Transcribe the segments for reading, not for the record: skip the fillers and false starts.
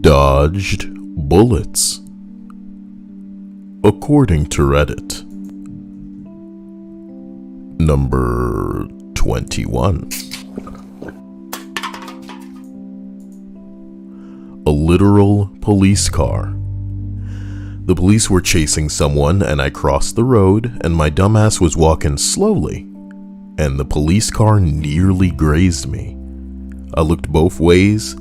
Dodged bullets. According to Reddit. Number 21. A literal police car. The police were chasing someone and I crossed the road and my dumbass was walking slowly and the police car nearly grazed me. I looked both ways,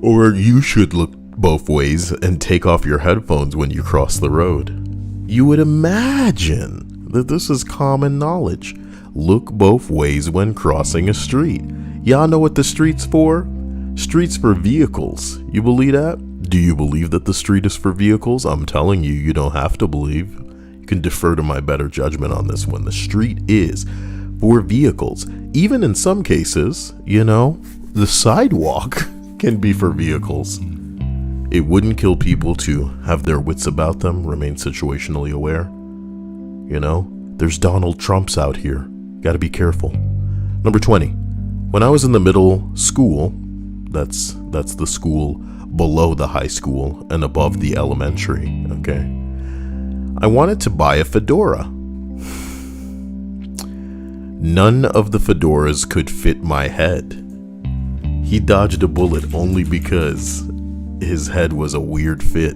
or you should look both ways and take off your headphones when you cross the road. You would imagine that this is common knowledge. Look both ways when crossing a street. Y'all know what the street's for? Street's for vehicles. You believe that? Do you believe that the street is for vehicles? I'm telling you, you don't have to believe. You can defer to my better judgment on this one. The street is for vehicles. Even in some cases, the sidewalk can be for vehicles. It wouldn't kill people to have their wits about them, remain situationally aware. There's Donald Trumps out here. Gotta be careful. Number 20. When I was in the middle school, that's the school below the high school and above the elementary, okay? I wanted to buy a fedora. None of the fedoras could fit my head. He dodged a bullet only because his head was a weird fit.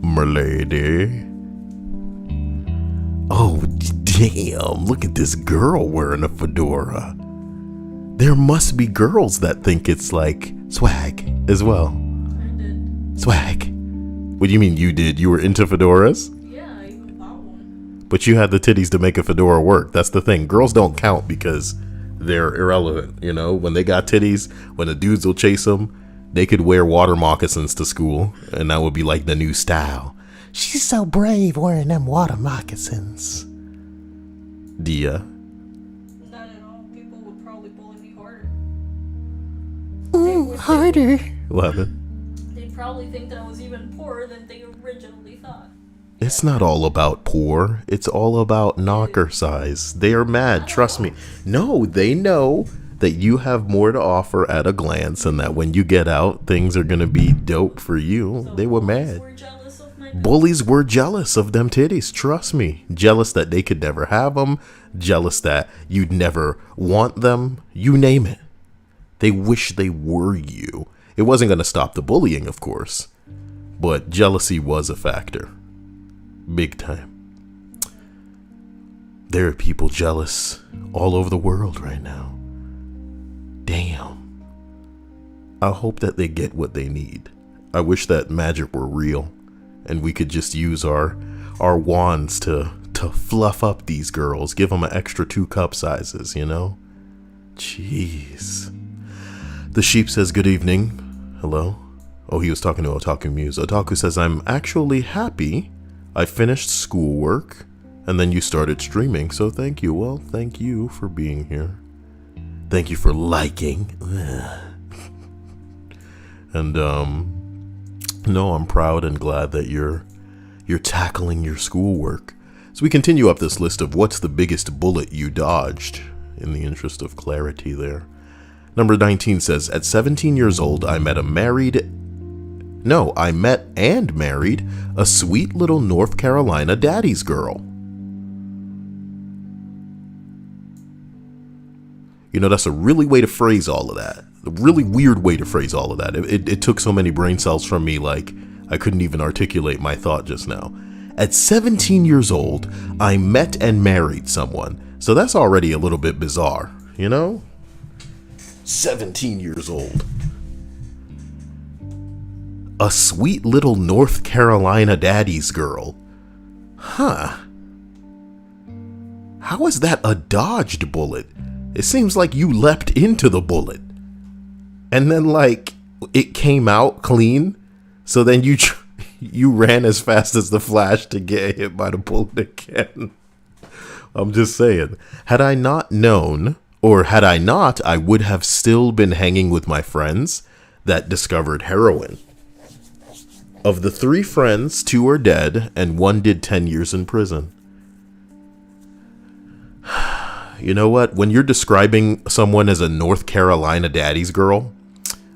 M'lady. Oh, damn, look at this girl wearing a fedora. There must be girls that think it's like swag as well. I did. Swag. What do you mean you did? You were into fedoras? Yeah, I even bought one. But you had the titties to make a fedora work. That's the thing. Girls don't count because they're irrelevant, When they got titties, when the dudes will chase them, they could wear water moccasins to school, and that would be like the new style. She's so brave wearing them water moccasins. Dia. Not at all. People would probably bully me harder. Harder. What happened? They'd probably think that I was even poorer than they originally thought. It's not all about poor. It's all about knocker size. They are mad. Trust me. No, they know that you have more to offer at a glance and that when you get out, things are going to be dope for you. So they were mad. Were jealous of my Bullies were jealous of them titties. Trust me. Jealous that they could never have them. Jealous that you'd never want them. You name it. They wish they were you. It wasn't going to stop the bullying, of course. But jealousy was a factor. Big time. There are people jealous all over the world right now. Damn. I hope that they get what they need. I wish that magic were real and we could just use our wands to fluff up these girls, give them an extra 2 cup sizes, Jeez. The sheep says good evening. Hello? Oh, he was talking to Otaku Muse. Otaku says, I'm actually happy I finished schoolwork and then you started streaming, so thank you. Well, thank you for being here. Thank you for liking. And no, I'm proud and glad that you're tackling your schoolwork. So we continue up this list of what's the biggest bullet you dodged in the interest of clarity there. Number 19 says, at 17 years old, I met and married a sweet little North Carolina daddy's girl. That's a really way to phrase all of that. A really weird way to phrase all of that. It took so many brain cells from me, like I couldn't even articulate my thought just now. At 17 years old, I met and married someone. So that's already a little bit bizarre, 17 years old. A sweet little North Carolina daddy's girl. Huh. How is that a dodged bullet? It seems like you leapt into the bullet. And then it came out clean. So then you ran as fast as the Flash to get hit by the bullet again. I'm just saying. Had I not known, or had I not, I would have still been hanging with my friends that discovered heroin. Of the 3 friends, 2 are dead and 1 did 10 years in prison. You know what? When you're describing someone as a North Carolina daddy's girl,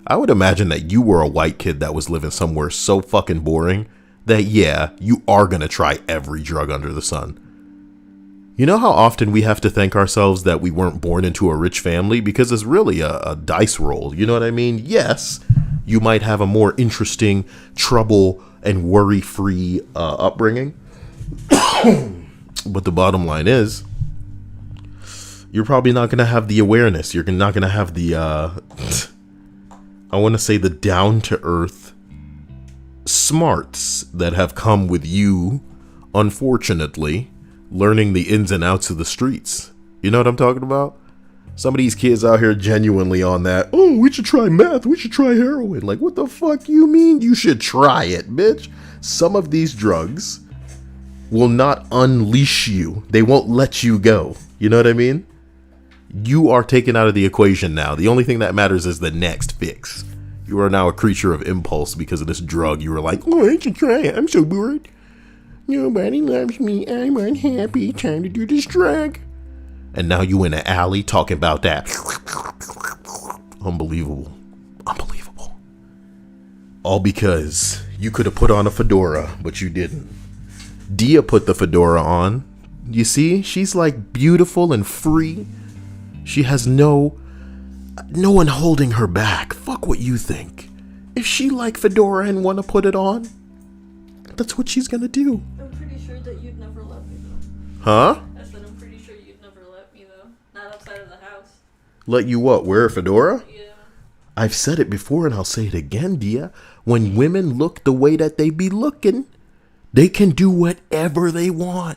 I would imagine that you were a white kid that was living somewhere so fucking boring that, yeah, you are going to try every drug under the sun. You know how often we have to thank ourselves that we weren't born into a rich family? Because it's really a dice roll. You know what I mean? Yes, you might have a more interesting, trouble and worry-free upbringing. But the bottom line is, you're probably not going to have the awareness. You're not going to have the, I want to say the down-to-earth smarts that have come with you, unfortunately, learning the ins and outs of the streets. You know what I'm talking about? Some of these kids out here genuinely on that, oh, we should try meth, we should try heroin. Like, what the fuck you mean you should try it, bitch? Some of these drugs will not unleash you. They won't let you go. You know what I mean? You are taken out of the equation now. The only thing that matters is the next fix. You are now a creature of impulse because of this drug. You were like, oh, I should try it. I'm so bored. Nobody loves me. I'm unhappy. Time to do this drug. And now you in an alley talking about that. Unbelievable. Unbelievable. All because you could have put on a fedora, but you didn't. Dia put the fedora on. You see? She's like beautiful and free. She has no one holding her back. Fuck what you think. If she like fedora and want to put it on, that's what she's gonna do. I'm pretty sure that you'd never let me though. Huh? I said I'm pretty sure you'd never let me though. Not outside of the house. Let you what? Wear a fedora? Yeah. I've said it before and I'll say it again, Dia. When women look the way that they be looking, they can do whatever they want.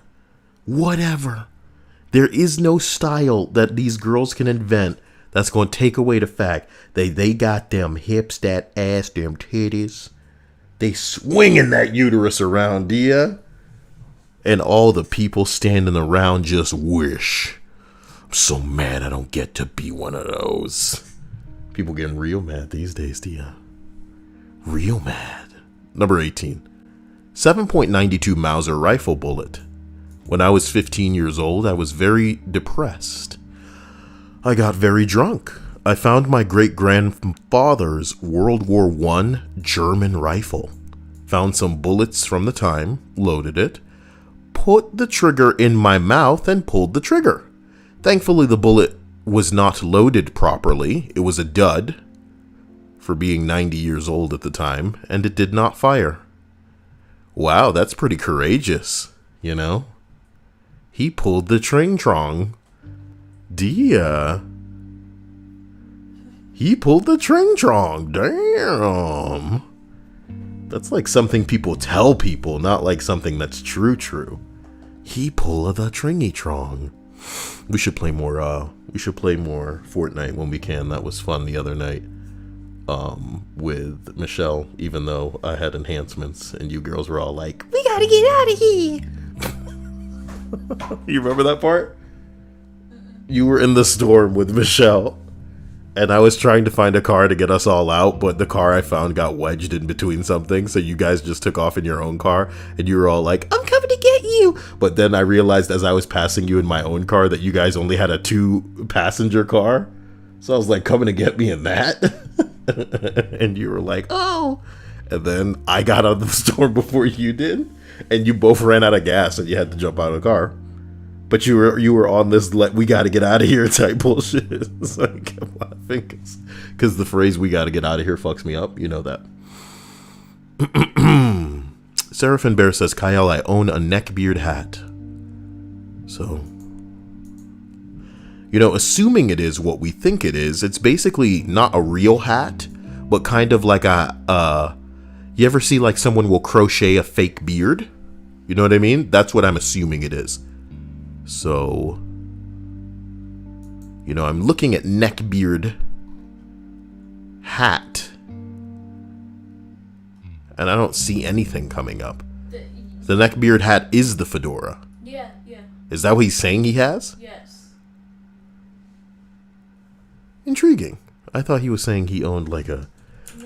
Whatever. There is no style that these girls can invent that's going to take away the fact that they got them hips, that ass, them titties. They swinging that uterus around, Dia. And all the people standing around just wish. I'm so mad I don't get to be one of those. People getting real mad these days, Dia. Real mad. Number 18. 7.92 Mauser rifle bullet. When I was 15 years old, I was very depressed. I got very drunk. I found my great-grandfather's World War I German rifle. Found some bullets from the time, loaded it, put the trigger in my mouth and pulled the trigger. Thankfully, the bullet was not loaded properly. It was a dud for being 90 years old at the time, and it did not fire. Wow, that's pretty courageous, you know? He pulled the tring-trong. Dia. He pulled the tring-trong. Damn. That's like something people tell people, not like something that's true. He pulled the tringy-trong. We should play more Fortnite when we can. That was fun the other night. With Michelle, even though I had enhancements and you girls were all like, we gotta get out of here. You remember that part? You were in the storm with Michelle and I was trying to find a car to get us all out, but the car I found got wedged in between something, so you guys just took off in your own car and you were all like, I'm coming to get you. But then I realized as I was passing you in my own car that you guys only had a 2-passenger car, so I was like, coming to get me in that. And you were like, oh. And then I got out of the storm before you did, and you both ran out of gas and you had to jump out of the car. But you were on this we got to get out of here type bullshit. So I kept laughing because the phrase "we got to get out of here" fucks me up. You know that. Seraphin Bear says, Kyle, I own a neckbeard hat. So, you know, assuming it is what we think it is, it's basically not a real hat, but kind of like you ever see like someone will crochet a fake beard? You know what I mean? That's what I'm assuming it is. So, you know, I'm looking at neckbeard hat, and I don't see anything coming up. The neckbeard hat is the fedora. Yeah. Is that what he's saying he has? Yes. Intriguing. I thought he was saying he owned like a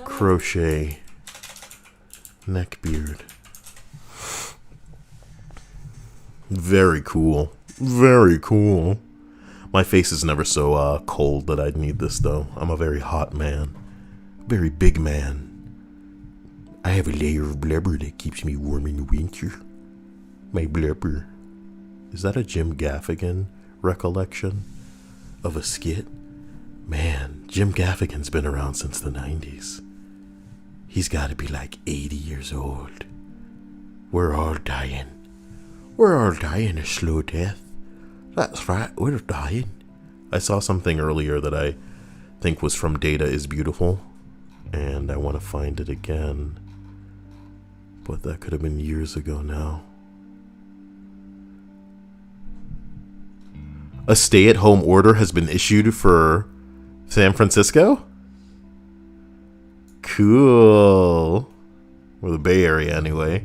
crochet neckbeard. Very cool. Very cool. My face is never so cold that I'd need this, though. I'm a very hot man. Very big man. I have a layer of blubber that keeps me warm in the winter. My blubber. Is that a Jim Gaffigan recollection of a skit? Man, Jim Gaffigan's been around since the 90s. He's got to be like 80 years old. We're all dying. We're all dying a slow death. That's right, we're dying. I saw something earlier that I think was from Data is Beautiful, and I want to find it again. But that could have been years ago now. A stay-at-home order has been issued for San Francisco? Cool. Or the Bay Area, anyway.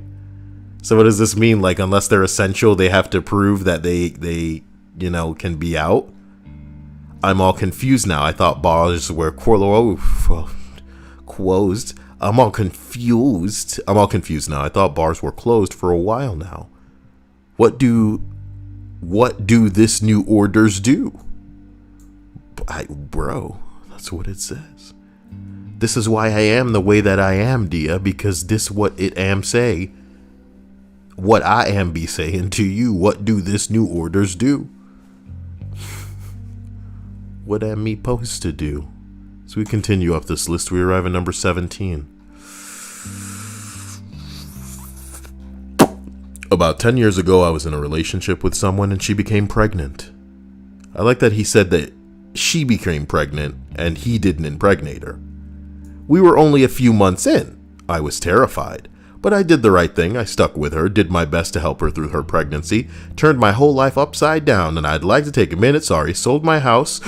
So what does this mean? Like, unless they're essential, they have to prove that they can be out? I'm all confused now. I thought bars were closed. I'm all confused now. I thought bars were closed for a while now. What do this new orders do? Bro, that's what it says. This is why I am the way that I am, Dia, because this what it am say. What I am be saying to you. What do this new orders do? What am me supposed to do? So we continue up this list. We arrive at number 17. About 10 years ago, I was in a relationship with someone and she became pregnant. I like that he said that she became pregnant and he didn't impregnate her. We were only a few months in. I was terrified, but I did the right thing. I stuck with her, did my best to help her through her pregnancy, turned my whole life upside down, and I'd like to take a minute, sold my house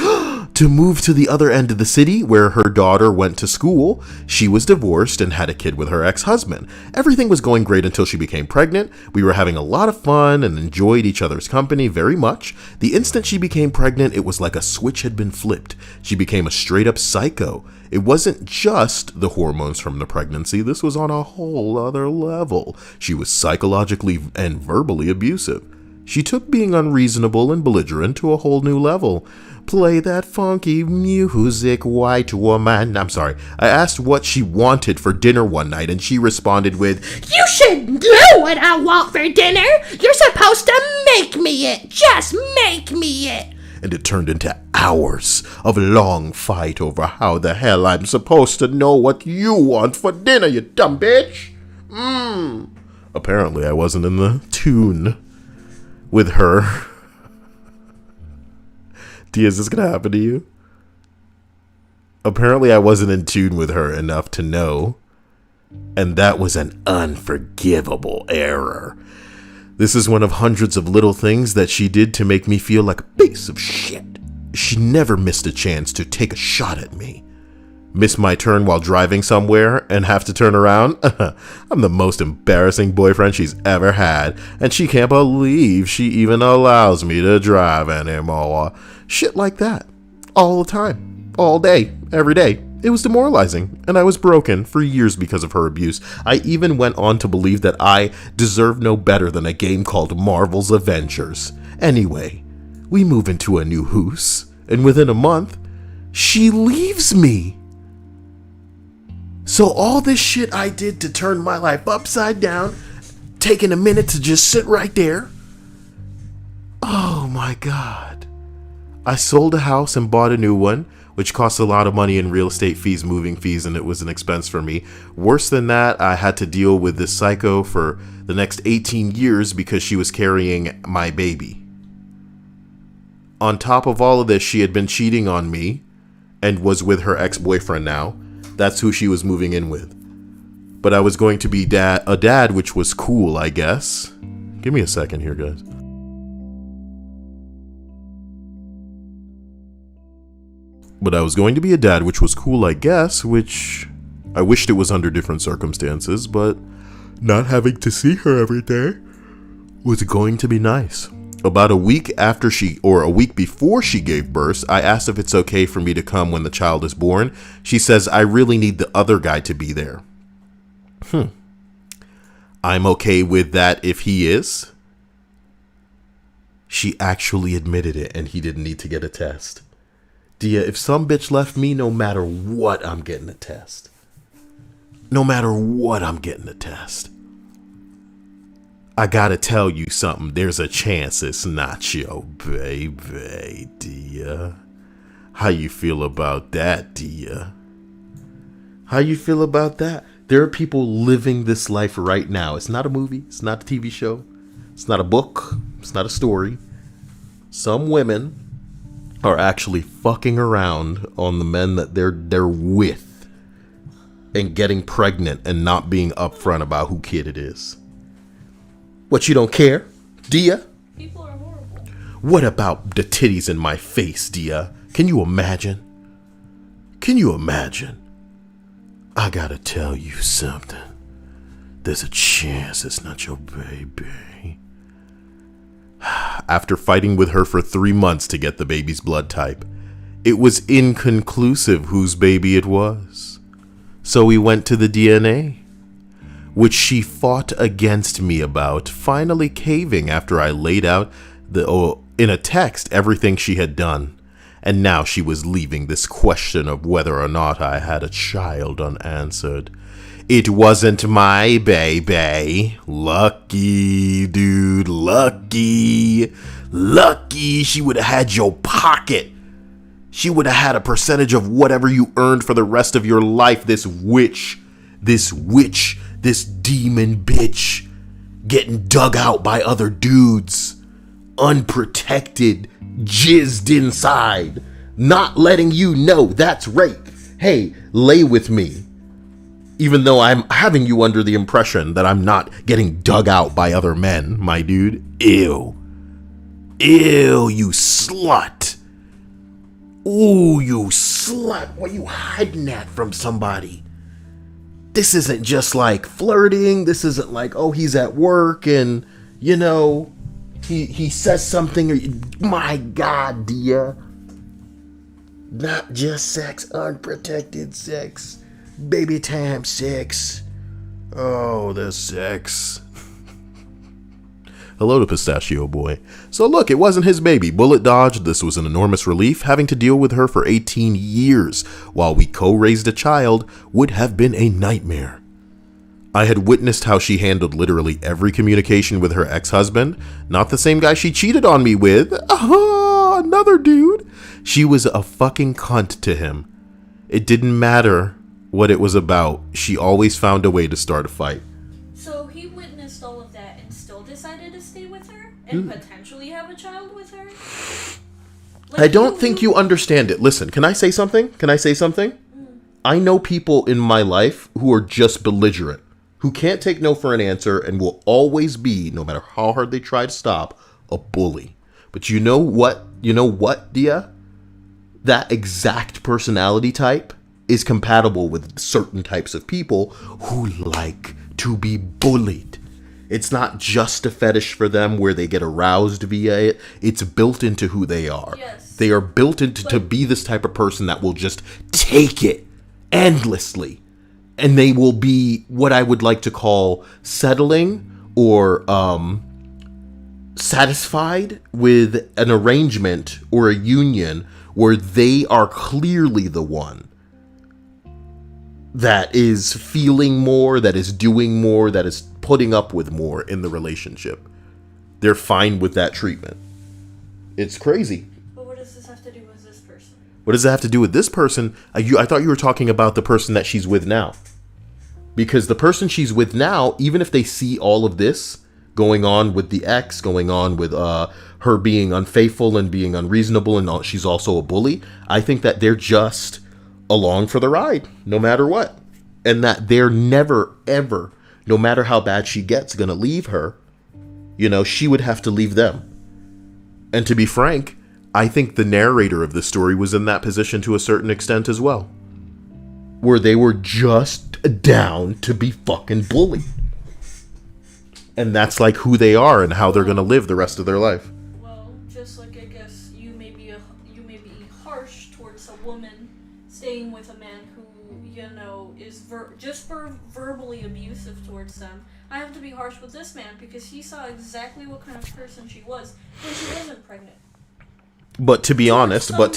to move to the other end of the city where her daughter went to school. She was divorced and had a kid with her ex-husband. Everything was going great until she became pregnant. We were having a lot of fun and enjoyed each other's company very much. The instant she became pregnant, it was like a switch had been flipped. She became a straight-up psycho. It wasn't just the hormones from the pregnancy. This was on a whole other level. She was psychologically and verbally abusive. She took being unreasonable and belligerent to a whole new level. Play that funky music, white woman. I'm sorry. I asked what she wanted for dinner one night, and she responded with, "You should know what I want for dinner. You're supposed to make me it. Just make me it." And it turned into hours of long fight over how the hell I'm supposed to know what you want for dinner, you dumb bitch. Apparently I wasn't in the tune with her. Dia, is this gonna happen to you? Apparently I wasn't in tune with her enough to know, and that was an unforgivable error. This is one of hundreds of little things that she did to make me feel like a piece of shit. She never missed a chance to take a shot at me. Miss my turn while driving somewhere and have to turn around? I'm the most embarrassing boyfriend she's ever had, and she can't believe she even allows me to drive anymore. Shit like that. All the time. All day. Every day. It was demoralizing, and I was broken for years because of her abuse. I even went on to believe that I deserved no better than a game called Marvel's Avengers. Anyway, we move into a new house, and within a month, she leaves me. So all this shit I did to turn my life upside down, taking a minute to just sit right there. Oh my God. I sold a house and bought a new one, which cost a lot of money in real estate fees, moving fees, and it was an expense for me. Worse than that, I had to deal with this psycho for the next 18 years because she was carrying my baby. On top of all of this, she had been cheating on me and was with her ex-boyfriend now. That's who she was moving in with. But I was going to be a dad, which was cool, I guess. Give me a second here, guys. But I was going to be a dad, which was cool, I guess, which I wished it was under different circumstances, but not having to see her every day was going to be nice. About a week before she gave birth, I asked if it's okay for me to come when the child is born. She says, I really need the other guy to be there. I'm okay with that if he is. She actually admitted it, and he didn't need to get a test. Dia, if some bitch left me, no matter what, I'm getting a test. No matter what, I'm getting a test. I gotta tell you something. There's a chance it's not your baby, Dia. How you feel about that, Dia? How you feel about that? There are people living this life right now. It's not a movie. It's not a TV show. It's not a book. It's not a story. Some women are actually fucking around on the men that they're with and getting pregnant and not being upfront about who kid it is. What, you don't care, Dia? People are horrible. What about the titties in my face, Dia? Can you imagine? Can you imagine? I gotta tell you something. There's a chance it's not your baby. After fighting with her for 3 months to get the baby's blood type, it was inconclusive whose baby it was. So we went to the DNA, which she fought against me about, finally caving after I laid out in a text everything she had done. And now she was leaving this question of whether or not I had a child unanswered. It wasn't my baby. Lucky, dude. Lucky. Lucky. She would have had your pocket. She would have had a percentage of whatever you earned for the rest of your life. This witch, this demon bitch, getting dug out by other dudes. Unprotected, jizzed inside, not letting you know that's rape. Hey, lay with me. Even though I'm having you under the impression that I'm not getting dug out by other men, my dude. Ew. Ew, you slut. Ooh, you slut. What are you hiding at from somebody? This isn't just like flirting. This isn't like, oh, he's at work and, you know, he says something. My God, Dia. Not just sex, unprotected sex. Baby time sex. Oh, the sex. Hello to Pistachio Boy. So look, it wasn't his baby. Bullet dodged. This was an enormous relief. Having to deal with her for 18 years while we co-raised a child would have been a nightmare. I had witnessed how she handled literally every communication with her ex-husband. Not the same guy she cheated on me with. Another dude. She was a fucking cunt to him. It didn't matter what it was about. She always found a way to start a fight. So he witnessed all of that and still decided to stay with her? And potentially have a child with her? Like, I don't think you understand it. Listen, can I say something? I know people in my life who are just belligerent, who can't take no for an answer and will always be, no matter how hard they try to stop, a bully. But you know what? Dia? That exact personality type is compatible with certain types of people who like to be bullied. It's not just a fetish for them where they get aroused via it. It's built into who they are. Yes. They are built into to be this type of person that will just take it endlessly. And they will be what I would like to call settling or satisfied with an arrangement or a union where they are clearly the one that is feeling more, that is doing more, that is putting up with more in the relationship. They're fine with that treatment. It's crazy. But what does this have to do with this person? What does it have to do with this person? I thought you were talking about the person that she's with now. Because the person she's with now, even if they see all of this going on with the ex, going on with her being unfaithful and being unreasonable, and she's also a bully, I think that they're just along for the ride, no matter what. And that they're never, ever, no matter how bad she gets, gonna leave her. You know, she would have to leave them. And to be frank, I think the narrator of the story was in that position to a certain extent as well. Where they were just down to be fucking bullied. And that's like who they are and how they're gonna live the rest of their life. Well, just like I guess you may be harsh towards a woman staying with a man who, you know, is verbally abusive towards them. I have to be harsh with this man because he saw exactly what kind of person she was when she wasn't pregnant. But to be honest, towards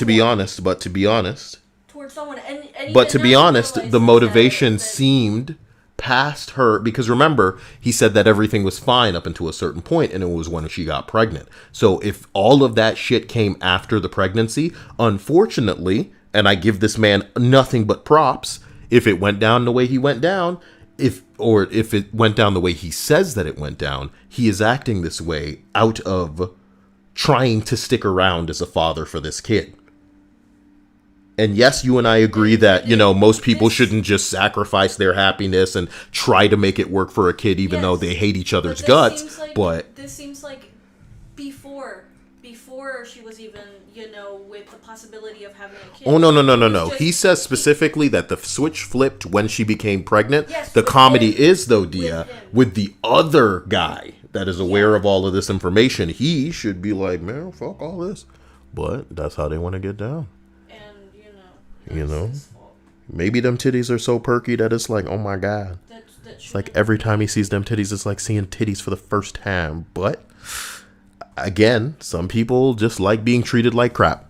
someone, and but to even be now honest, realizes the motivation that seemed past her, because remember, he said that everything was fine up until a certain point, and it was when she got pregnant. So if all of that shit came after the pregnancy, unfortunately, and I give this man nothing but props, if it went down the way he went down, if it went down the way he says that it went down, he is acting this way out of trying to stick around as a father for this kid. And yes, you and I agree that, most people shouldn't just sacrifice their happiness and try to make it work for a kid, even though they hate each other's guts. But this seems like before she was even, with the possibility of having a kid. Oh, no. He says specifically that the switch flipped when she became pregnant. Yes, the comedy him, is, though, Dia, with the other guy that is aware of all of this information. He should be like, man, fuck all this. But that's how they want to get down. Maybe them titties are so perky that it's like, oh my god. It's like every time he sees them titties, it's like seeing titties for the first time. But again, some people just like being treated like crap.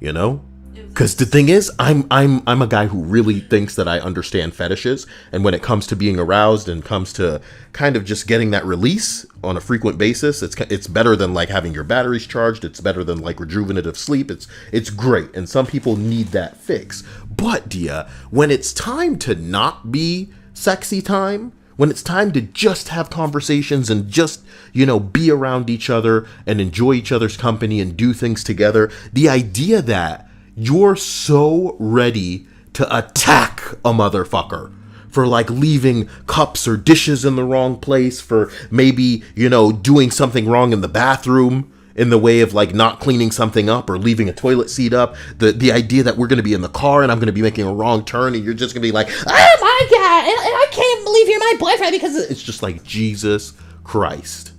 Because the thing is, I'm a guy who really thinks that I understand fetishes, and when it comes to being aroused and comes to kind of just getting that release on a frequent basis, it's better than like having your batteries charged. It's better than like rejuvenative sleep. It's great, and some people need that fix. But Dia, when it's time to not be sexy time, when it's time to just have conversations and just be around each other and enjoy each other's company and do things together, the idea that you're so ready to attack a motherfucker for like leaving cups or dishes in the wrong place, for maybe, doing something wrong in the bathroom in the way of like not cleaning something up or leaving a toilet seat up. The idea that we're going to be in the car and I'm going to be making a wrong turn and you're just going to be like, oh my God, and I can't believe you're my boyfriend, because it's just like, Jesus Christ.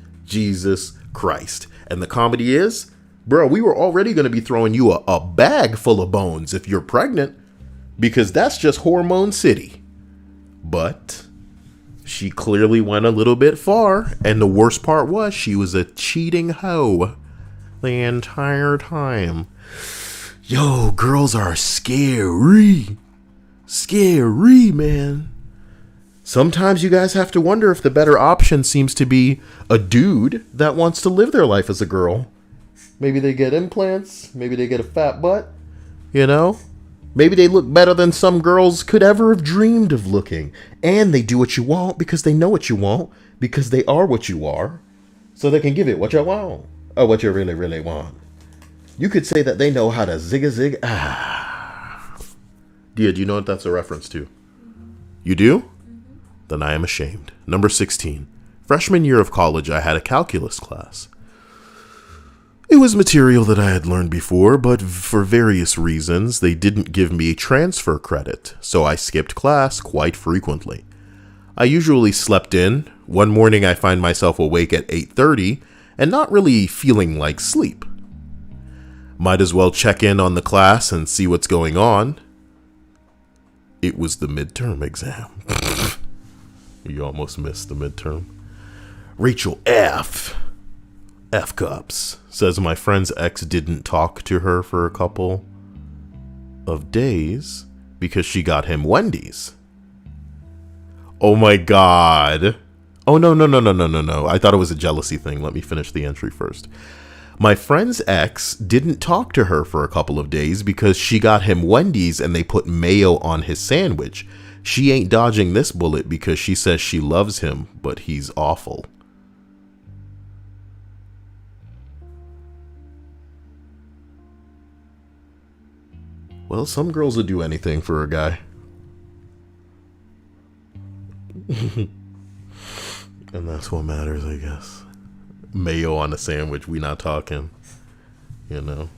And the comedy is, bro, we were already going to be throwing you a bag full of bones if you're pregnant, because that's just hormone city. But she clearly went a little bit far, and the worst part was she was a cheating hoe the entire time. Yo, girls are scary. Scary, man. Sometimes you guys have to wonder if the better option seems to be a dude that wants to live their life as a girl. Maybe they get implants. Maybe they get a fat butt. Maybe they look better than some girls could ever have dreamed of looking. And they do what you want because they know what you want, because they are what you are. So they can give it what you want. Or what you really, really want. You could say that they know how to zig-a-zig. Dia, do you know what that's a reference to? You do? Then I am ashamed. Number 16. Freshman year of college, I had a calculus class. It was material that I had learned before, but for various reasons, they didn't give me transfer credit, so I skipped class quite frequently. I usually slept in. One morning I find myself awake at 8:30 and not really feeling like sleep. Might as well check in on the class and see what's going on. It was the midterm exam. You almost missed the midterm. Rachel F cups says my friend's ex didn't talk to her for a couple of days because she got him Wendy's. Oh my god. Oh no. I thought it was a jealousy thing. Let me finish the entry first. My friend's ex didn't talk to her for a couple of days because she got him Wendy's and they put mayo on his sandwich. She ain't dodging this bullet because she says she loves him, but he's awful. Well, some girls would do anything for a guy. And that's what matters, I guess. Mayo on a sandwich, we not talking. Can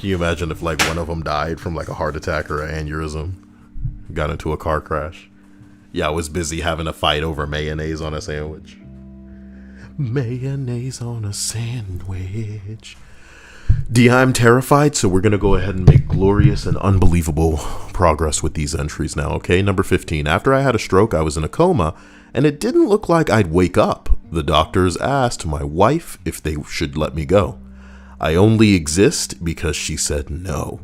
you imagine if like one of them died from like a heart attack or an aneurysm? Got into a car crash. Yeah, I was busy having a fight over mayonnaise on a sandwich. Mayonnaise on a sandwich. D, I'm terrified, so we're going to go ahead and make glorious and unbelievable progress with these entries now, okay? Number 15. After I had a stroke, I was in a coma, and it didn't look like I'd wake up. The doctors asked my wife if they should let me go. I only exist because she said no.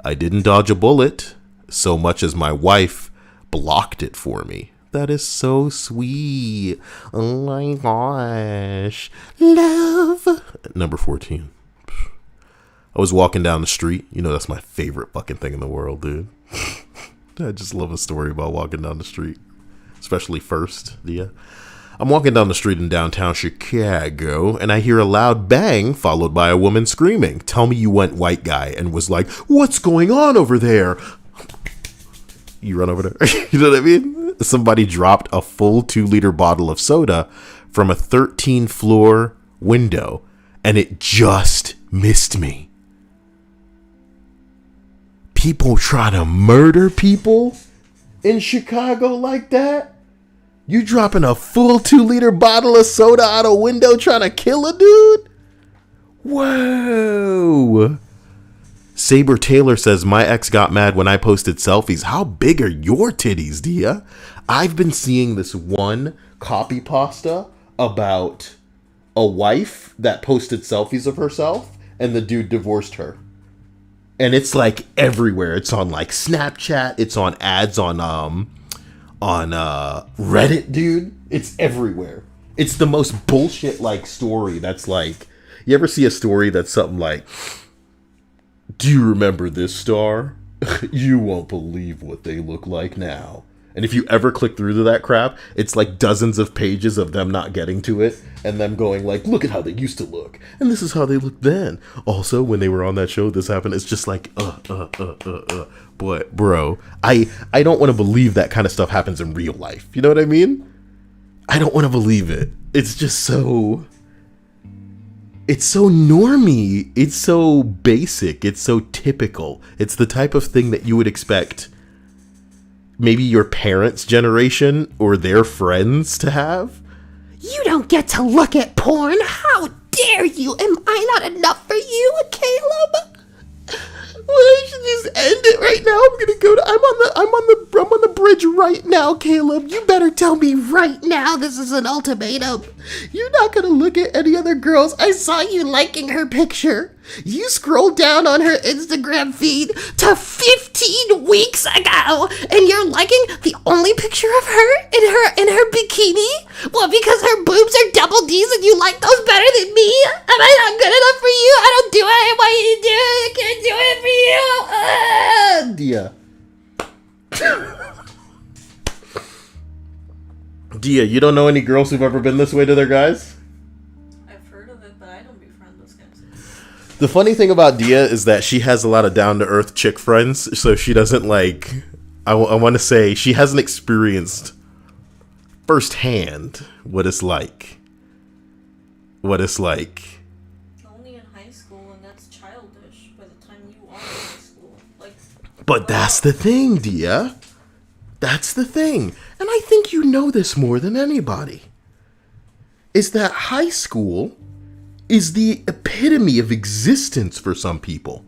I didn't dodge a bullet so much as my wife blocked it for me. That is so sweet. Oh my gosh. Love. Number 14. I was walking down the street. You know, that's my favorite fucking thing in the world, dude. I just love a story about walking down the street. Especially first, yeah. I'm walking down the street in downtown Chicago, and I hear a loud bang followed by a woman screaming. Tell me you went white guy and was like, what's going on over there? You run over there. You know what I mean? Somebody dropped a full 2-liter bottle of soda from a 13th-floor window, and it just missed me. People try to murder people in Chicago like that? You dropping a full 2-liter bottle of soda out a window trying to kill a dude? Whoa. Saber Taylor says, my ex got mad when I posted selfies. How big are your titties, Dia? I've been seeing this one copy pasta about a wife that posted selfies of herself and the dude divorced her. And it's like everywhere. It's on like Snapchat. It's on ads on Reddit, dude. It's everywhere. It's the most bullshit like story that's like, you ever see a story that's something like, do you remember this star? You won't believe what they look like now. And if you ever click through to that crap, it's like dozens of pages of them not getting to it and them going like, look at how they used to look. And this is how they looked then. Also, when they were on that show, this happened. It's just like, Boy, bro, I don't want to believe that kind of stuff happens in real life. You know what I mean? I don't want to believe it. It's just so... It's so normie. It's so basic. It's so typical. It's the type of thing that you would expect maybe your parents' generation or their friends to have. You don't get to look at porn. How dare you? Am I not enough for you, Caleb? Well, I should just end it right now. I'm gonna go to. I'm on the bridge right now, Caleb. You better tell me right now this is an ultimatum. You're not gonna look at any other girls. I saw you liking her picture. You scrolled down on her Instagram feed to 15 weeks ago, and you're liking the only picture of her in her bikini? Well, because her boobs are double D's and you like those better than me? Am I not good enough for you? I don't do what I want you to do. I can't do it for you. Dia, you don't know any girls who've ever been this way to their guys? I've heard of it, but I don't befriend those guys. The funny thing about Dia is that she has a lot of down-to-earth chick friends, so she doesn't like... I want to say she hasn't experienced firsthand what it's like. Only in high school, and that's childish by the time you are in high school. But that's the thing, Dia. That's the thing. And I think you know this more than anybody. Is that high school is the epitome of existence for some people.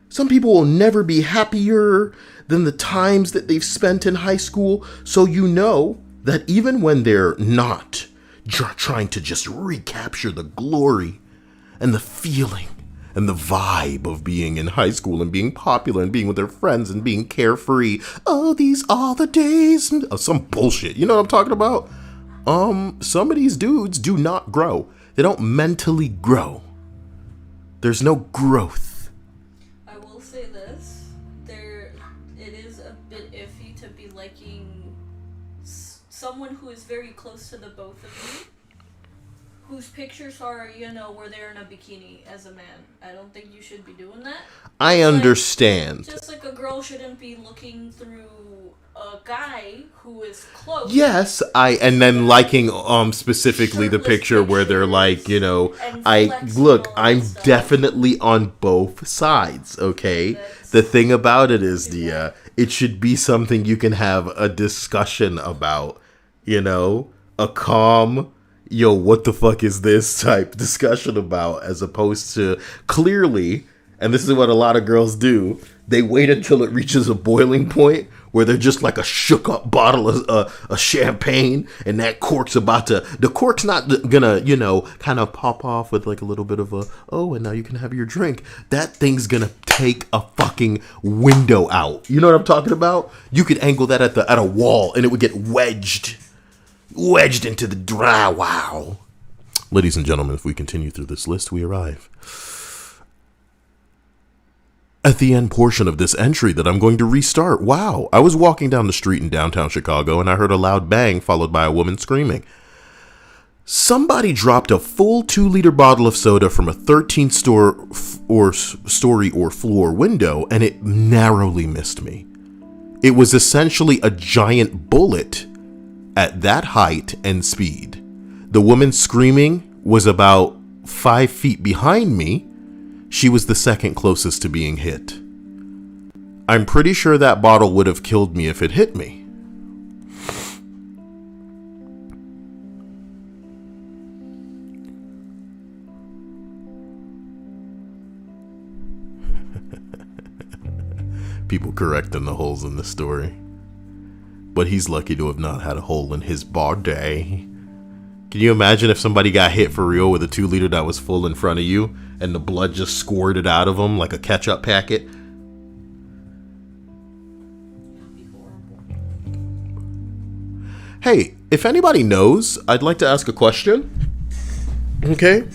Some people will never be happier than the times that they've spent in high school. So you know that even when they're not trying to just recapture the glory and the feeling and the vibe of being in high school and being popular and being with their friends and being carefree. Oh, these are the days. Some bullshit. You know what I'm talking about? Some of these dudes do not grow. They don't mentally grow. There's no growth. I will say this. It is a bit iffy to be liking someone who is very close to the both of you. Whose pictures are, where they're in a bikini as a man. I don't think you should be doing that. I understand. Just like a girl shouldn't be looking through a guy who is close. Yes, and then liking specifically the picture where they're like, I'm definitely on both sides, okay? The thing about it is, Dia, it should be something you can have a discussion about, a calm, what the fuck is this type discussion about, as opposed to clearly, and this is what a lot of girls do, they wait until it reaches a boiling point where they're just like a shook up bottle of champagne, and that cork's the cork's not gonna, kind of pop off with like a little bit of and now you can have your drink. That thing's gonna take a fucking window out. You know what I'm talking about? You could angle that at a wall and it would get wedged into the drywall. Ladies and gentlemen, if we continue through this list, we arrive at the end portion of this entry that I'm going to restart. Wow. I was walking down the street in downtown Chicago and I heard a loud bang followed by a woman screaming. Somebody dropped a full 2-liter bottle of soda from a 13-story or floor window, and it narrowly missed me. It was essentially a giant bullet at that height and speed. The woman screaming was about 5 feet behind me. She was the second closest to being hit. I'm pretty sure that bottle would have killed me if it hit me. People correcting the holes in the story. But he's lucky to have not had a hole in his body. Can you imagine if somebody got hit for real with a 2-liter that was full in front of you and the blood just squirted out of them like a ketchup packet? Hey, if anybody knows, I'd like to ask a question. Okay?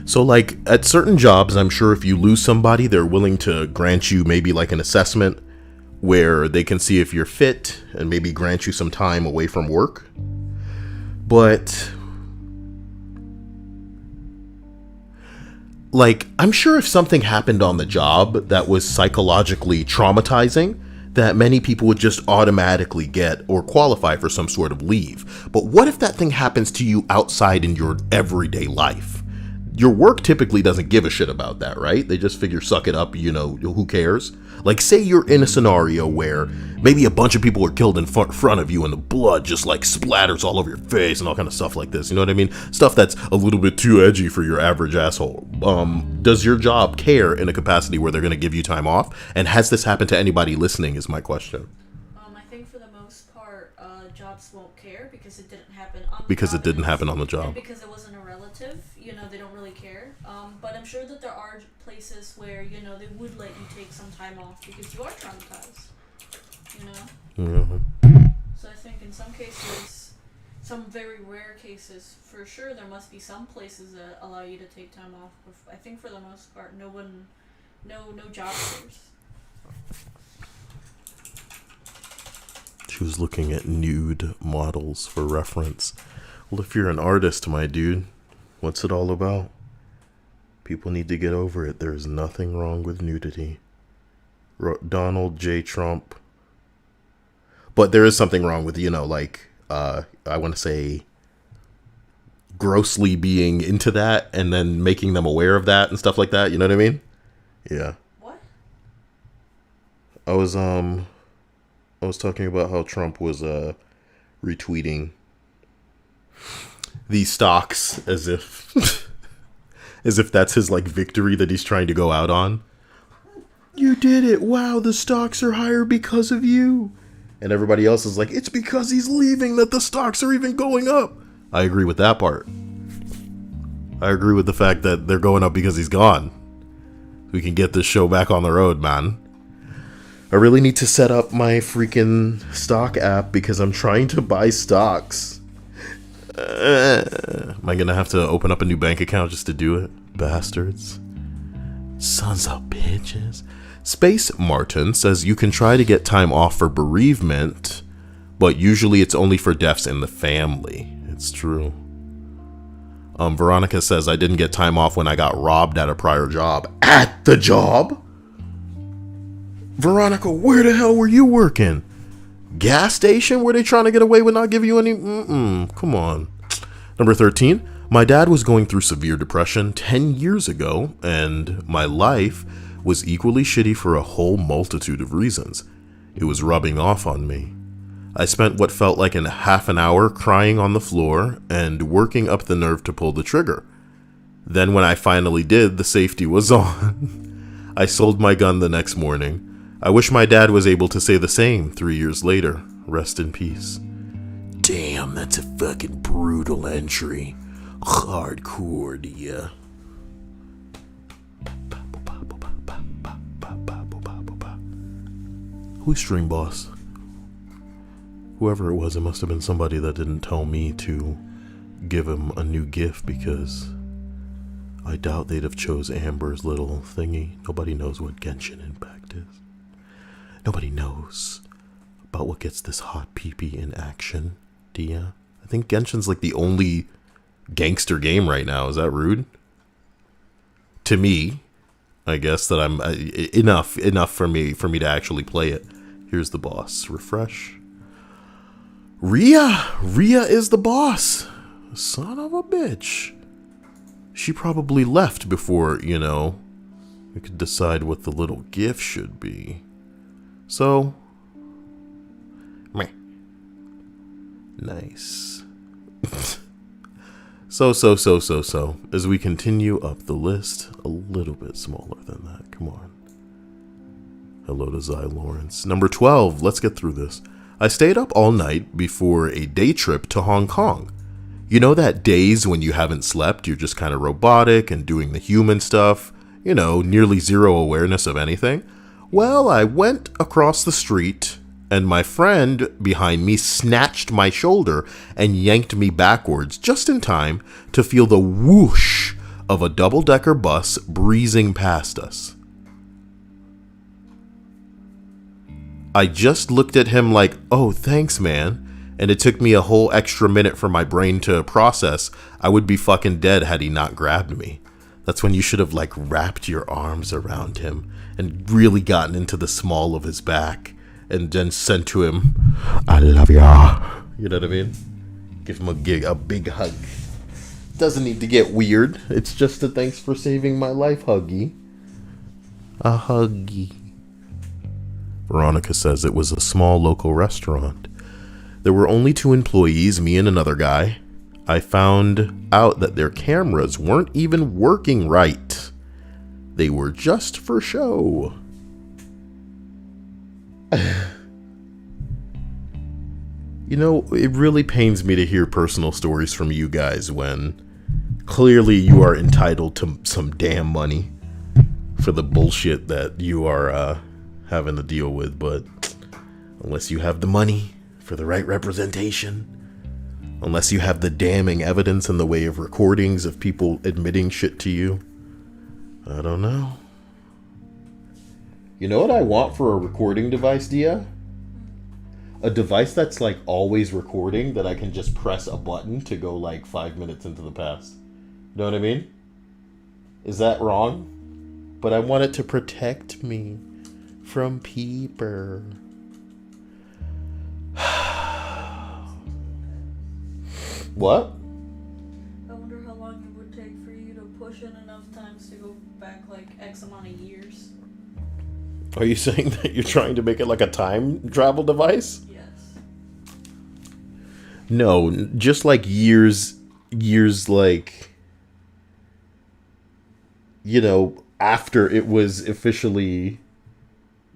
So like at certain jobs, I'm sure if you lose somebody, they're willing to grant you maybe like an assessment where they can see if you're fit and maybe grant you some time away from work. But like, I'm sure if something happened on the job that was psychologically traumatizing, that many people would just automatically get or qualify for some sort of leave. But what if that thing happens to you outside in your everyday life? Your work typically doesn't give a shit about that, right? They just figure, suck it up, who cares? Like, say you're in a scenario where maybe a bunch of people are killed in front of you and the blood just like splatters all over your face and all kind of stuff like this. You know what I mean? Stuff that's a little bit too edgy for your average asshole. Does your job care in a capacity where they're going to give you time off? And has this happened to anybody listening is my question. I think for the most part, jobs won't care because it didn't happen on the because job. It didn't happen on the job. And because it wasn't a relative, they don't really care. But I'm sure that there are places where, they would let you take some time off because you are traumatized, Mm-hmm. So I think in some cases, some very rare cases, for sure there must be some places that allow you to take time off. But I think for the most part, no job cares. She was looking at nude models for reference. Well, if you're an artist, my dude, what's it all about? People need to get over it. There's nothing wrong with nudity. Donald J. Trump. But there is something wrong with, I want to say, grossly being into that and then making them aware of that and stuff like that. You know what I mean? Yeah. What? I was talking about how Trump was retweeting these stocks as if that's his like victory that he's trying to go out on. You did it. Wow, the stocks are higher because of you. And everybody else is like, it's because he's leaving that the stocks are even going up. I agree with that part. I agree with the fact that they're going up because he's gone. We can get this show back on the road, man. I really need to set up my freaking stock app because I'm trying to buy stocks. Am I gonna have to open up a new bank account just to do it? Bastards. Sons of bitches. Space Martin says you can try to get time off for bereavement, but usually it's only for deaths in the family. It's true. Veronica says I didn't get time off when I got robbed at a prior job. At the job? Veronica, where the hell were you working? Gas station? Were they trying to get away with not giving you any? Come on. Number 13. My dad was going through severe depression 10 years ago, and my life was equally shitty for a whole multitude of reasons. It was rubbing off on me. I spent what felt like half an hour crying on the floor and working up the nerve to pull the trigger. Then when I finally did, the safety was on. I sold my gun the next morning. I wish my dad was able to say the same 3 years later. Rest in peace. Damn, that's a fucking brutal entry. Hardcore, yeah. Who's Stream Boss? Whoever it was, it must have been somebody that didn't tell me to give him a new gift, because I doubt they'd have chose Amber's little thingy. Nobody knows what Genshin Impact is. Nobody knows about what gets this hot peepee in action, Dia. I think Genshin's like the only gangster game right now. Is that rude? To me, I guess that I'm enough for me to actually play it. Here's the boss. Refresh. Rhea is the boss. Son of a bitch. She probably left before, we could decide what the little gift should be. So, meh. Nice. So, as we continue up the list, a little bit smaller than that. Come on. Hello to Zy Lawrence. Number 12, let's get through this. I stayed up all night before a day trip to Hong Kong. You know that days when you haven't slept, you're just kind of robotic and doing the human stuff, nearly zero awareness of anything? Well, I went across the street, and my friend behind me snatched my shoulder and yanked me backwards just in time to feel the whoosh of a double-decker bus breezing past us. I just looked at him like, oh, thanks, man. And it took me a whole extra minute for my brain to process I would be fucking dead had he not grabbed me. That's when you should have, wrapped your arms around him and really gotten into the small of his back and then sent to him, I love ya. You know what I mean? Give him a big hug. Doesn't need to get weird. It's just a thanks for saving my life huggy. A huggy. Veronica says it was a small local restaurant. There were only 2 employees, me and another guy. I found out that their cameras weren't even working right. They were just for show. It really pains me to hear personal stories from you guys when clearly you are entitled to some damn money for the bullshit that you are having to deal with, but unless you have the money for the right representation, unless you have the damning evidence in the way of recordings of people admitting shit to you, I don't know. You know what I want for a recording device, Dia? A device that's always recording, that I can just press a button to go 5 minutes into the past. You know what I mean? Is that wrong? But I want it to protect me from peeper. What? I wonder how long it would take for you to push in enough times to go back X amount of years. Are you saying that you're trying to make it like a time travel device? Yes. No, just years after it was officially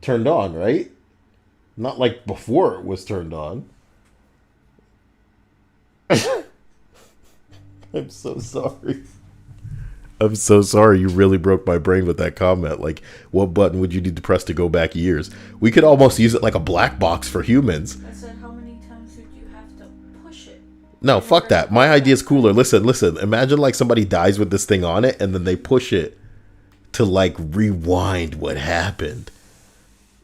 turned on, right? Not before it was turned on. I'm so sorry. You really broke my brain with that comment. What button would you need to press to go back years? We could almost use it like a black box for humans. I said, how many times would you have to push it? No, fuck that. My idea is cooler. Listen. Imagine somebody dies with this thing on it, and then they push it to rewind what happened.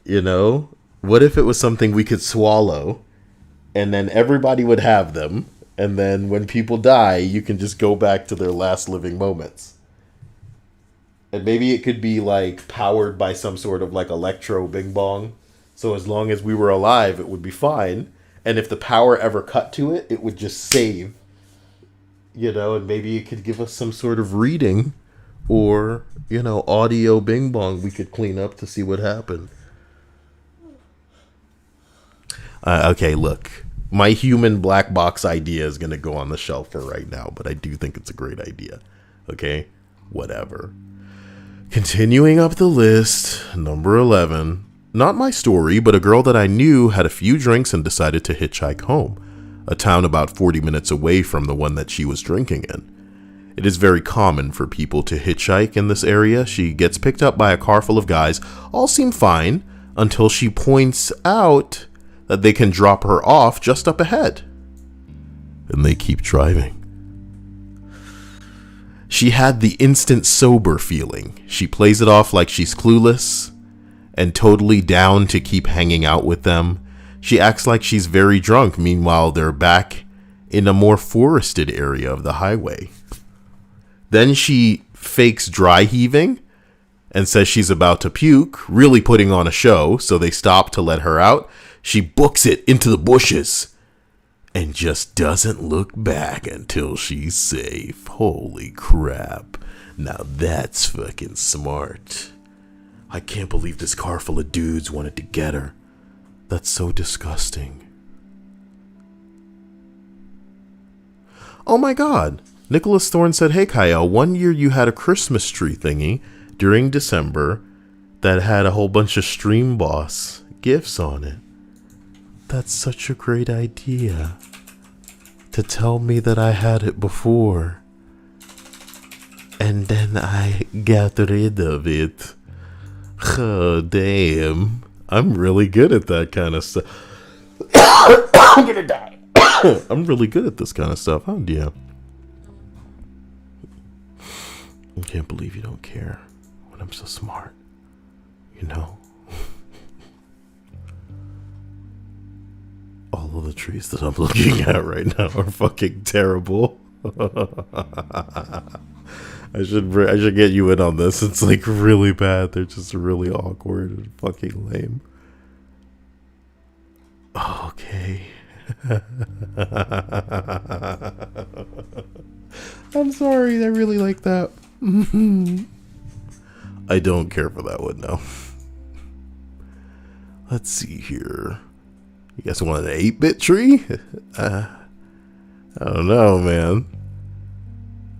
What if it was something we could swallow, and then everybody would have them, and then when people die, you can just go back to their last living moments. And maybe it could be powered by some sort of electro bing bong. So as long as we were alive, it would be fine. And if the power ever cut to it, it would just save. And maybe it could give us some sort of reading or, audio bing bong we could clean up to see what happened. Okay, look. My human black box idea is going to go on the shelf for right now, but I do think it's a great idea. Okay? Whatever. Continuing up the list, number 11. Not my story, but a girl that I knew had a few drinks and decided to hitchhike home, a town about 40 minutes away from the one that she was drinking in. It is very common for people to hitchhike in this area. She gets picked up by a car full of guys. All seem fine until she points out that they can drop her off just up ahead. And they keep driving. She had the instant sober feeling. She plays it off like she's clueless and totally down to keep hanging out with them. She acts like she's very drunk. Meanwhile, they're back in a more forested area of the highway. Then she fakes dry heaving and says she's about to puke, really putting on a show, so they stop to let her out. She books it into the bushes and just doesn't look back until she's safe. Holy crap. Now that's fucking smart. I can't believe this car full of dudes wanted to get her. That's so disgusting. Oh my god. Nicholas Thorne said, "Hey Kyle, one year you had a Christmas tree thingy during December that had a whole bunch of Stream Boss gifts on it. That's such a great idea. To tell me that I had it before. And then I got rid of it. Oh, damn. I'm really good at that kind of stuff." I'm gonna die. I'm really good at this kind of stuff, huh, dear? I can't believe you don't care when I'm so smart. You know? All of the trees that I'm looking at right now are fucking terrible. I should get you in on this. It's like really bad. They're just really awkward and fucking lame. Okay. I'm sorry. I really like that. I don't care for that one now. Let's see here. You guys want an 8-bit tree? I don't know, man.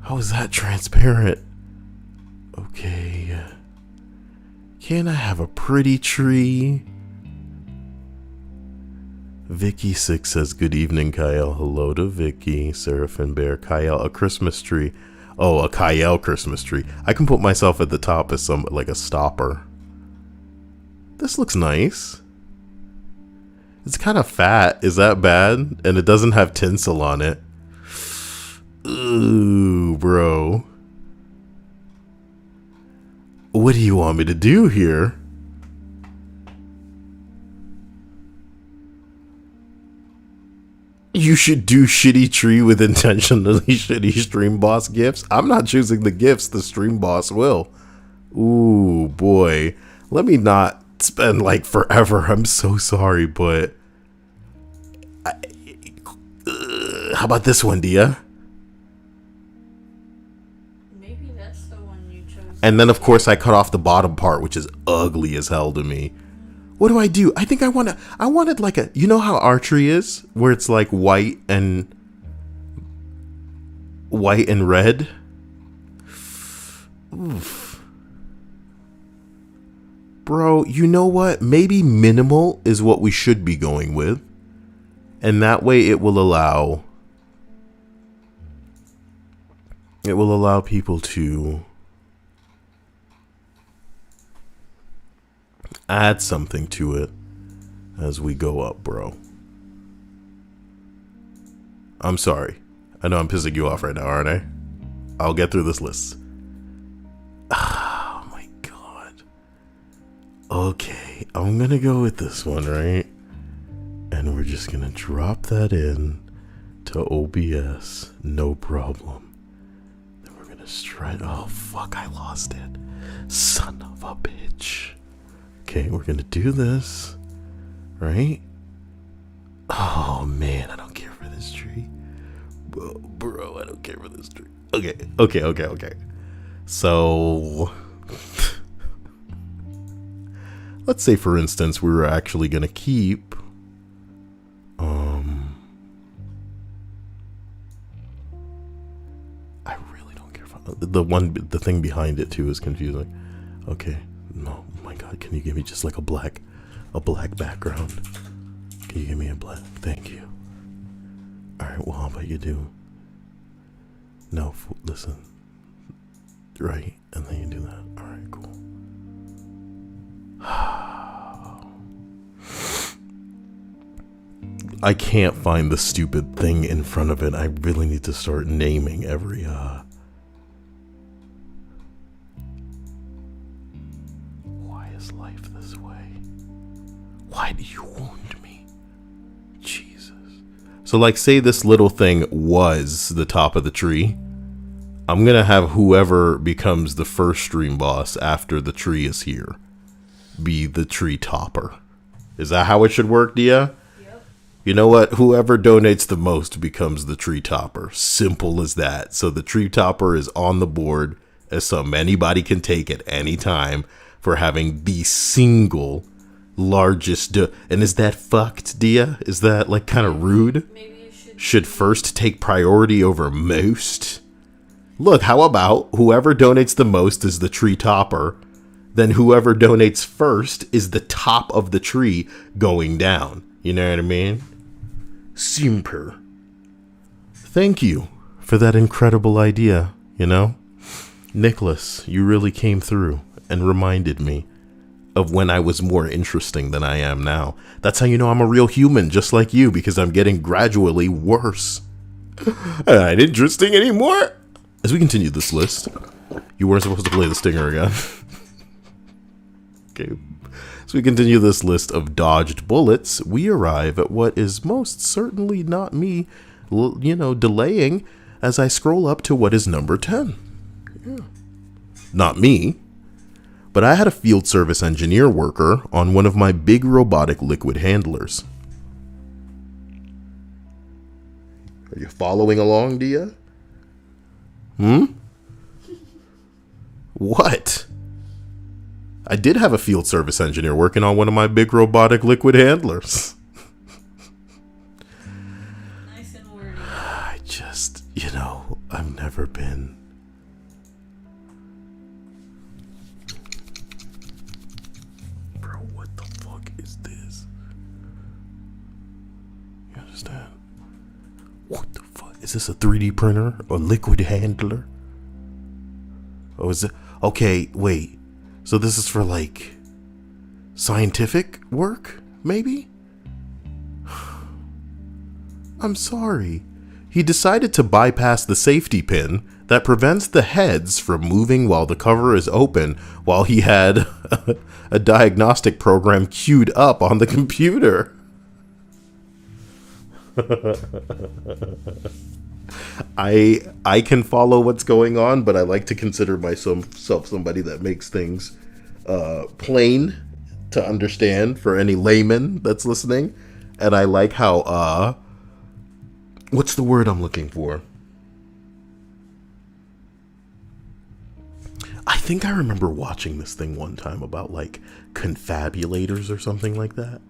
How is that transparent? Okay. Can I have a pretty tree? Vicky6 says, "Good evening, Kyle." Hello to Vicky. Seraphim Bear. Kyle, a Christmas tree. Oh, a Kyle Christmas tree. I can put myself at the top as some, like a stopper. This looks nice. It's kind of fat. Is that bad? And it doesn't have tinsel on it. Ooh, bro. What do you want me to do here? You should do shitty tree with intentionally shitty Stream Boss gifts. I'm not choosing the gifts, the Stream Boss will. Ooh, boy. Let me not spend like forever. I'm so sorry, but how about this one, Dia? Maybe that's the one you chose. And then of course I cut off the bottom part, which is ugly as hell to me. What do? I think I wanted like a, you know how archery is, where it's like white and red. Oof. Bro, you know what? Maybe minimal is what we should be going with. And that way it will allow people to add something to it as we go up, bro. I'm sorry. I know I'm pissing you off right now, aren't I? I'll get through this list. Oh my god. Okay, I'm gonna go with this one, right? And we're just gonna drop that in to OBS. No problem. Then we're gonna strike. Oh fuck, I lost it. Son of a bitch. Okay, we're gonna do this, right? Oh man, I don't care for this tree. Bro, I don't care for this tree. Okay. So, let's say for instance, we were actually gonna keep, I really don't care for the thing behind it too is confusing. Okay, no. God, can you give me just like a black a black background. Can you give me a black? Thank you. Alright, well, how about you do? No, listen. Right, and then you do that. Alright, cool. I can't find the stupid thing in front of it. I really need to start naming every, Why is life this way? Why do you wound me? Jesus. So, like, say this little thing was the top of the tree. I'm gonna have whoever becomes the first stream boss after the tree is here be the tree topper. Is that how it should work, Dia? Yep. You know what? Whoever donates the most becomes the tree topper. Simple as that. So the tree topper is on the board as some anybody can take at any time for having the single largest. And is that fucked, Dia? Is that like kind of rude? Maybe you Should first take priority over most? Look, how about whoever donates the most is the tree topper, then whoever donates first is the top of the tree going down. You know what I mean? Simper. Thank you for that incredible idea, you know? Nicholas, you really came through and reminded me of when I was more interesting than I am now. That's how you know I'm a real human, just like you, because I'm getting gradually worse. I ain't interesting anymore. As we continue this list, you weren't supposed to play the stinger again. Okay. As we continue this list of dodged bullets, we arrive at what is most certainly not me, delaying as I scroll up to what is number 10. Yeah. Not me, but I had a field service engineer worker on one of my big robotic liquid handlers. Are you following along, Dia? What? I did have a field service engineer working on one of my big robotic liquid handlers. Nice and wordy. I just, I've never been. Bro, what the fuck is this? You understand? What the fuck? Is this a 3D printer or liquid handler? Oh, is it? Okay, wait. So this is for, like, scientific work, maybe? I'm sorry. He decided to bypass the safety pin that prevents the heads from moving while the cover is open while he had a diagnostic program queued up on the computer. I can follow what's going on, but I like to consider myself somebody that makes things plain to understand for any layman that's listening. And I like how what's the word I'm looking for? I think I remember watching this thing one time about like confabulators or something like that.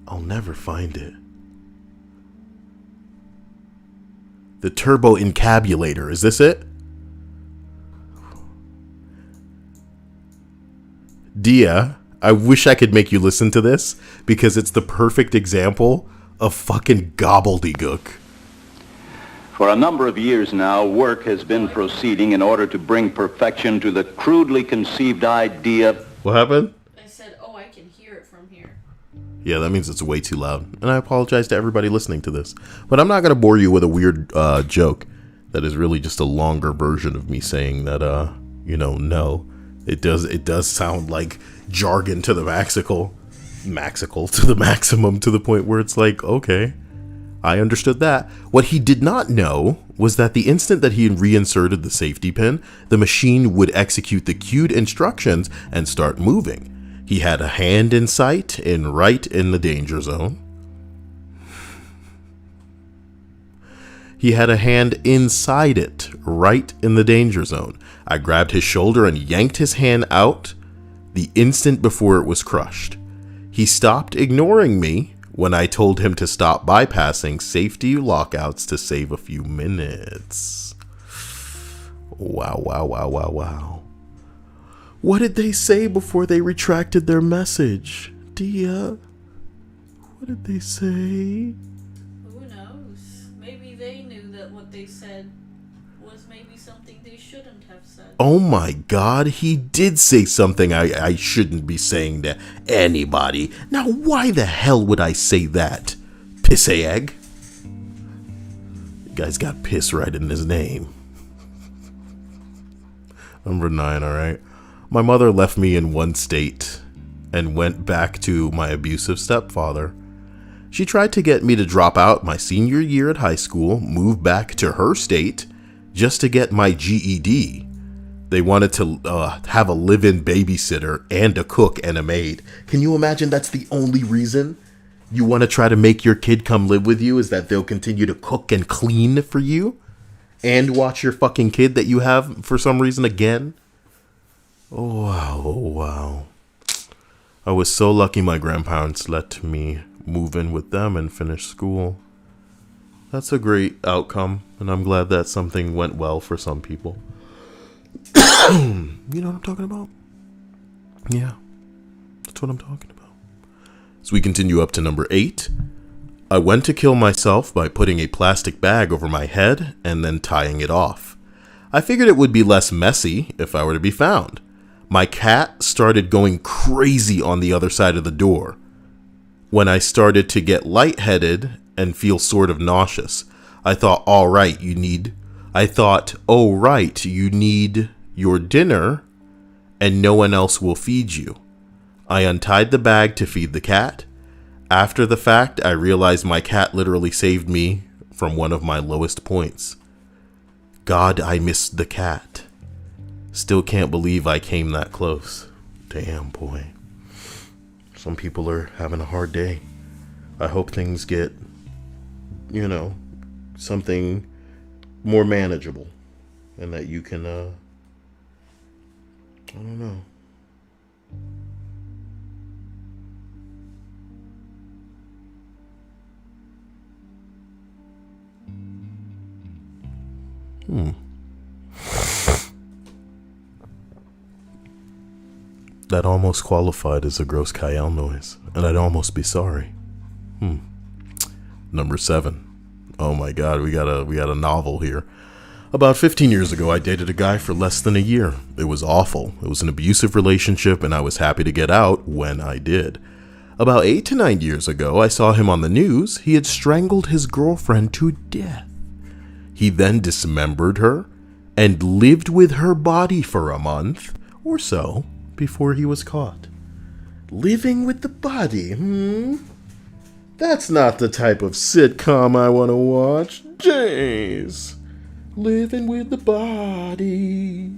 I'll never find it. The turbo encabulator. Is this it? Dia, I wish I could make you listen to this because it's the perfect example of fucking gobbledygook. For a number of years now, work has been proceeding in order to bring perfection to the crudely conceived idea. What happened? I said, oh, I can hear it from here. Yeah, that means it's way too loud. And I apologize to everybody listening to this. But I'm not going to bore you with a weird joke that is really just a longer version of me saying that, no. It does sound like jargon to the maximal to the maximum, to the point where it's like, okay, I understood that. What he did not know was that the instant that he reinserted the safety pin, the machine would execute the cued instructions and start moving. He had a hand in sight and right in the danger zone. He had a hand inside it, right in the danger zone. I grabbed his shoulder and yanked his hand out the instant before it was crushed. He stopped ignoring me when I told him to stop bypassing safety lockouts to save a few minutes. Wow, wow, wow, wow, wow. What did they say before they retracted their message? Dia, what did they say? Who knows? Maybe they knew that what they said was maybe something they shouldn't have said. Oh my god, he did say something I shouldn't be saying to anybody. Now why the hell would I say that? Piss egg? The guy's got piss right in his name. Number 9, alright? My mother left me in one state and went back to my abusive stepfather. She tried to get me to drop out my senior year at high school, move back to her state, just to get my GED. They wanted to have a live-in babysitter and a cook and a maid. Can you imagine that's the only reason you want to try to make your kid come live with you, is that they'll continue to cook and clean for you and watch your fucking kid that you have for some reason again? Oh, wow. Oh, wow. I was so lucky my grandparents let me move in with them and finish school. That's a great outcome, and I'm glad that something went well for some people. You know what I'm talking about? Yeah, that's what I'm talking about. So we continue up to number 8. I went to kill myself by putting a plastic bag over my head and then tying it off. I figured it would be less messy if I were to be found. My cat started going crazy on the other side of the door. When I started to get lightheaded and feel sort of nauseous, I thought, oh right, you need your dinner and no one else will feed you. I untied the bag to feed the cat. After the fact, I realized my cat literally saved me from one of my lowest points. God, I missed the cat. Still can't believe I came that close. Damn, boy. Some people are having a hard day. I hope things get, something more manageable. And that you can, I don't know. That almost qualified as a gross Kyle noise, and I'd almost be sorry. Number 7. Oh my god, we got a novel here. About 15 years ago, I dated a guy for less than a year. It was awful. It was an abusive relationship, and I was happy to get out when I did. About 8 to 9 years ago, I saw him on the news. He had strangled his girlfriend to death. He then dismembered her and lived with her body for a month or so before he was caught. Living with the body, That's not the type of sitcom I want to watch. Jeez. Living with the body.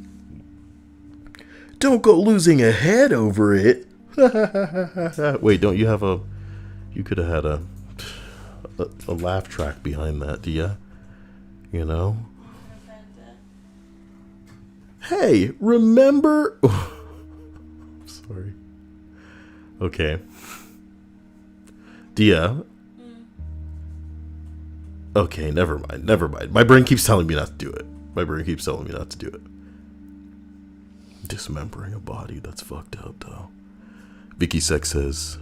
Don't go losing a head over it. Wait, don't you have you could have had a laugh track behind that, do ya? You know? Hey, remember? Sorry. Okay. Dia. Okay, never mind. My brain keeps telling me not to do it. Dismembering a body, that's fucked up, though. Vicky Sex says,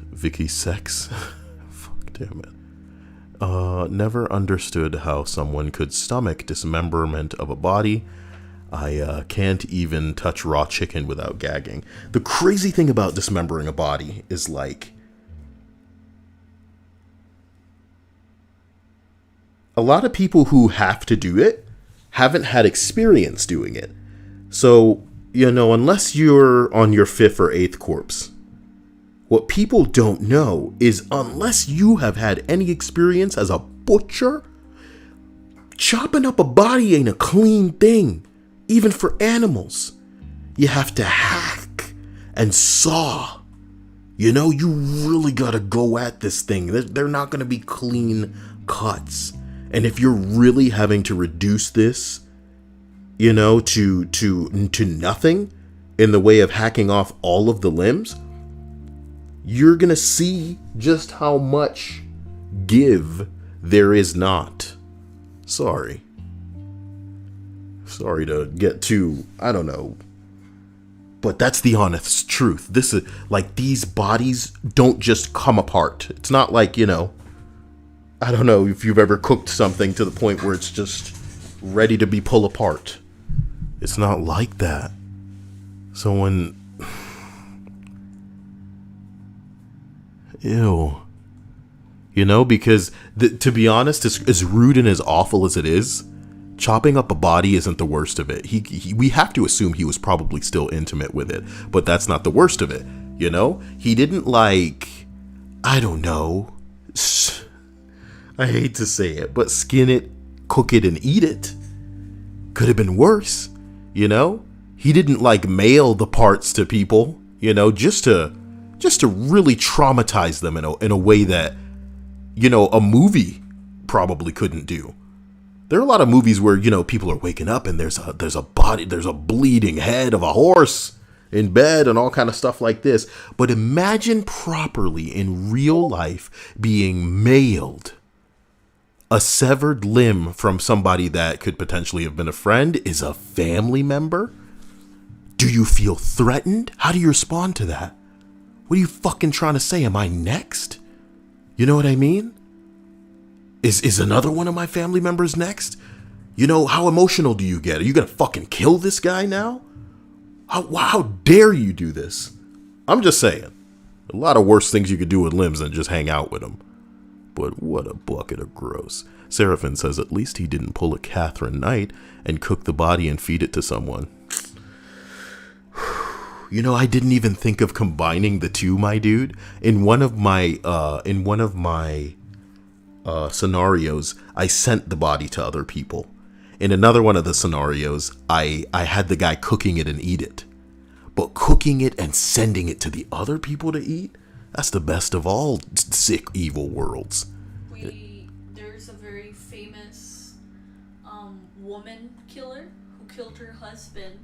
Fuck, damn it. Never understood how someone could stomach dismemberment of a body. I can't even touch raw chicken without gagging. The crazy thing about dismembering a body is, like, a lot of people who have to do it haven't had experience doing it. So, unless you're on your 5th or 8th corpse, what people don't know is unless you have had any experience as a butcher, chopping up a body ain't a clean thing, even for animals. You have to hack and saw. You really gotta go at this thing. They're not gonna be clean cuts. And if you're really having to reduce this, to nothing in the way of hacking off all of the limbs, you're going to see just how much give there is not. Sorry. Sorry to get too, I don't know. But that's the honest truth. This is like, these bodies don't just come apart. It's not like, you know, I don't know if you've ever cooked something to the point where it's just ready to be pulled apart. It's not like that. So when... Ew. You know, because to be honest, as rude and as awful as it is, chopping up a body isn't the worst of it. We have to assume he was probably still intimate with it, but that's not the worst of it. You know, he didn't like, I don't know, I hate to say it, but skin it, cook it, and eat it. Could have been worse. You know, he didn't like mail the parts to people. You know, just to really traumatize them in a way that, you know, a movie probably couldn't do. There are a lot of movies where, you know, people are waking up and there's a body, there's a bleeding head of a horse in bed and all kind of stuff like this. But imagine properly in real life being mailed a severed limb from somebody that could potentially have been a friend, is a family member. Do you feel threatened? How do you respond to that? What are you fucking trying to say? Am I next? You know what I mean? Is another one of my family members next? You know, how emotional do you get? Are you gonna fucking kill this guy now? How dare you do this? I'm just saying. A lot of worse things you could do with limbs than just hang out with them. But what a bucket of gross. Seraphin says at least he didn't pull a Catherine Knight and cook the body and feed it to someone. You know, I didn't even think of combining the two, my dude. In one of my scenarios, I sent the body to other people. In another one of the scenarios, I had the guy cooking it and eat it. But cooking it and sending it to the other people to eat, that's the best of all sick, evil worlds. There's a very famous woman killer who killed her husband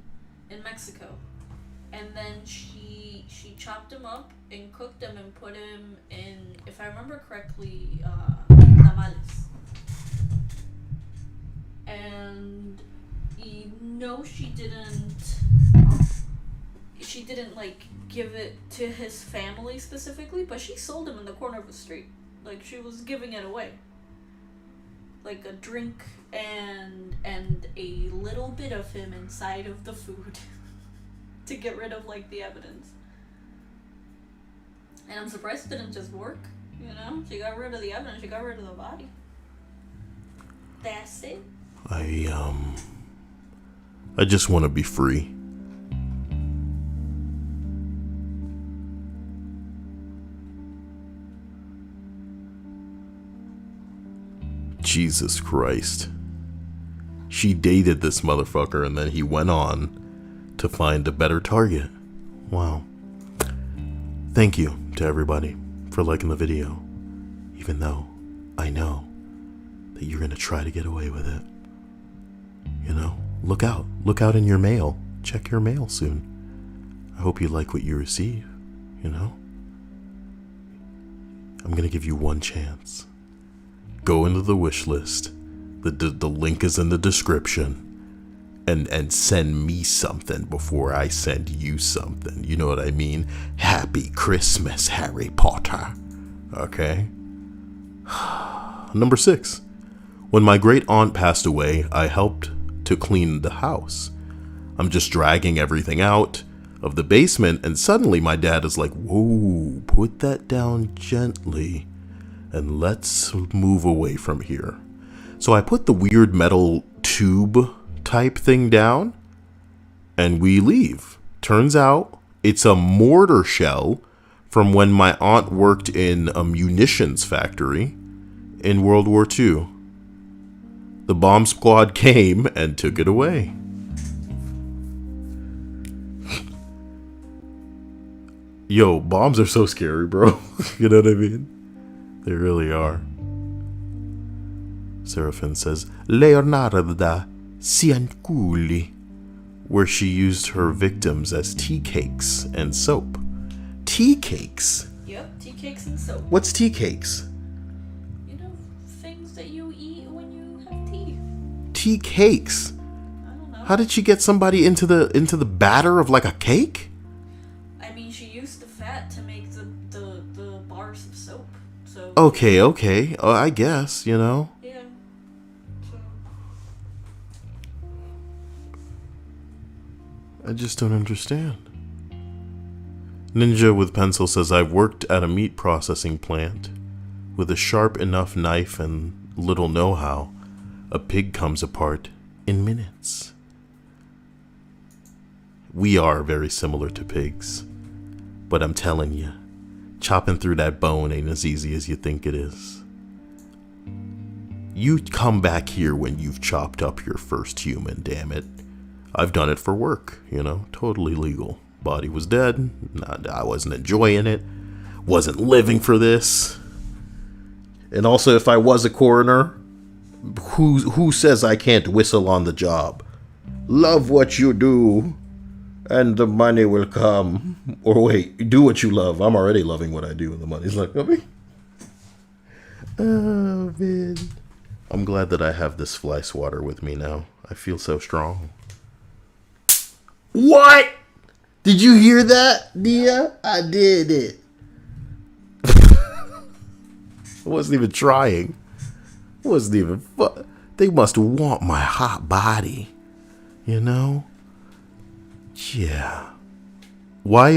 in Mexico. And then she chopped him up and cooked him and put him in, if I remember correctly, tamales. And she didn't like give it to his family specifically, but she sold him in the corner of the street. Like, she was giving it away. Like a drink and a little bit of him inside of the food to get rid of like the evidence. And I'm surprised it didn't just work. You know, she got rid of the evidence, she got rid of the body. That's it. I just want to be free. Jesus Christ. She dated this motherfucker and then he went on to find a better target. Wow. Thank you to everybody for liking the video, even though I know that you're going to try to get away with it. You know, look out in your mail. Check your mail soon. I hope you like what you receive, you know? I'm going to give you one chance. Go into the wish list. The link is in the description. And send me something before I send you something. You know what I mean? Happy Christmas, Harry Potter. Okay? Number 6. When my great aunt passed away, I helped to clean the house. I'm just dragging everything out of the basement, and suddenly my dad is like, whoa, put that down gently, and let's move away from here. So I put the weird metal tube type thing down, and we leave. Turns out it's a mortar shell from when my aunt worked in a munitions factory in World War II. The bomb squad came and took it away. Yo, bombs are so scary, bro. You know what I mean? They really are. Seraphin says, Leonarda Cianculi, where she used her victims as tea cakes and soap. Tea cakes? Yep, tea cakes and soap. What's tea cakes? You know, things that you eat when you have tea. Tea cakes? I don't know. How did she get somebody into the batter of like a cake? I mean, she used the fat to make the bars of soap. So. Okay. I guess, you know. Yeah. So. I just don't understand. Ninja with pencil says, I've worked at a meat processing plant. With a sharp enough knife and little know-how, a pig comes apart in minutes. We are very similar to pigs. But I'm telling you, chopping through that bone ain't as easy as you think it is. You come back here when you've chopped up your first human, damn it. I've done it for work, you know, totally legal. Body was dead. I wasn't enjoying it. Wasn't living for this. And also, if I was a coroner, who says I can't whistle on the job? Love what you do, and the money will come. Or wait, do what you love. I'm already loving what I do, and the money's not coming. Oh, man. I'm glad that I have this fly swatter with me now. I feel so strong. What? Did you hear that, Dia? I did it. I wasn't even trying. They must want my hot body. You know? Yeah. Why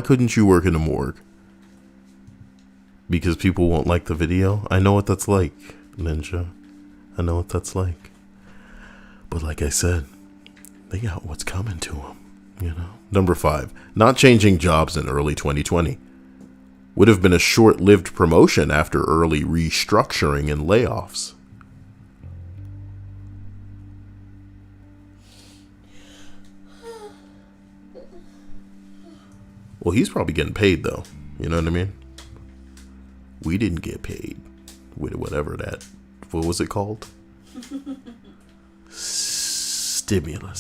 couldn't you work in a morgue? Because people won't like the video? I know what that's like, Ninja. I know what that's like. But like I said, they got what's coming to them, you know? Number 5, not changing jobs in early 2020. Would have been a short-lived promotion after early restructuring and layoffs. Well, he's probably getting paid, though. You know what I mean? We didn't get paid with whatever that... What was it called? Stimulus.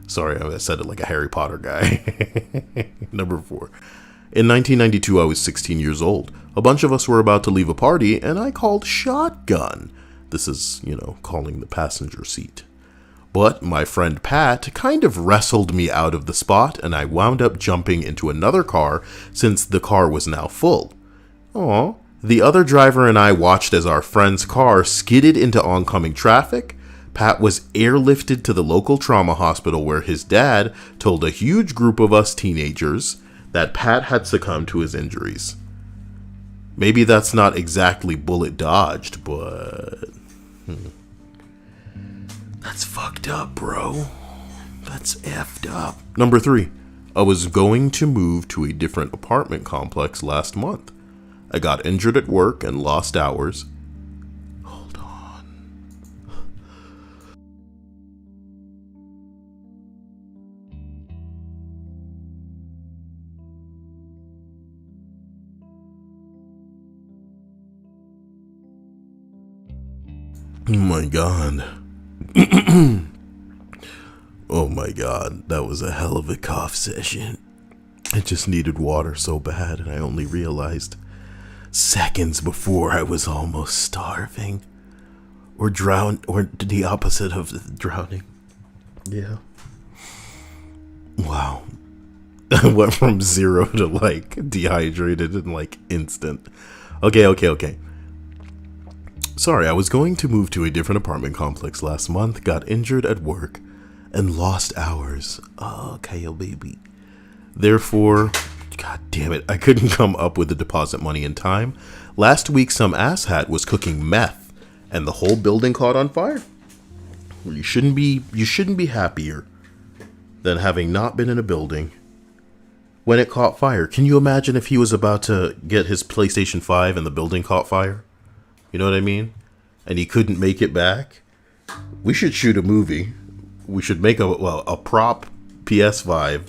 Sorry, I said it like a Harry Potter guy. Number 4. In 1992, I was 16 years old. A bunch of us were about to leave a party, and I called shotgun. This is, you know, calling the passenger seat. But my friend Pat kind of wrestled me out of the spot, and I wound up jumping into another car since the car was now full. Aw. The other driver and I watched as our friend's car skidded into oncoming traffic. Pat was airlifted to the local trauma hospital where his dad told a huge group of us teenagers that Pat had succumbed to his injuries. Maybe that's not exactly bullet dodged, but... That's fucked up, bro. That's effed up. Number 3. I was going to move to a different apartment complex last month. I got injured at work and lost hours. Hold on. Oh my god. Oh my god, that was a hell of a cough session. I just needed water so bad, and I only realized seconds before I was almost starving. Or the opposite of drowning. Yeah. Wow. I went from 0 to like dehydrated in like instant. Okay. Sorry, I was going to move to a different apartment complex last month, got injured at work, and lost hours. Okay, baby. Therefore, god damn it, I couldn't come up with the deposit money in time. Last week, some asshat was cooking meth, and the whole building caught on fire. You shouldn't be happier than having not been in a building when it caught fire. Can you imagine if he was about to get his PlayStation 5 and the building caught fire? You know what I mean? And he couldn't make it back. We should shoot a movie. We should make a prop PS5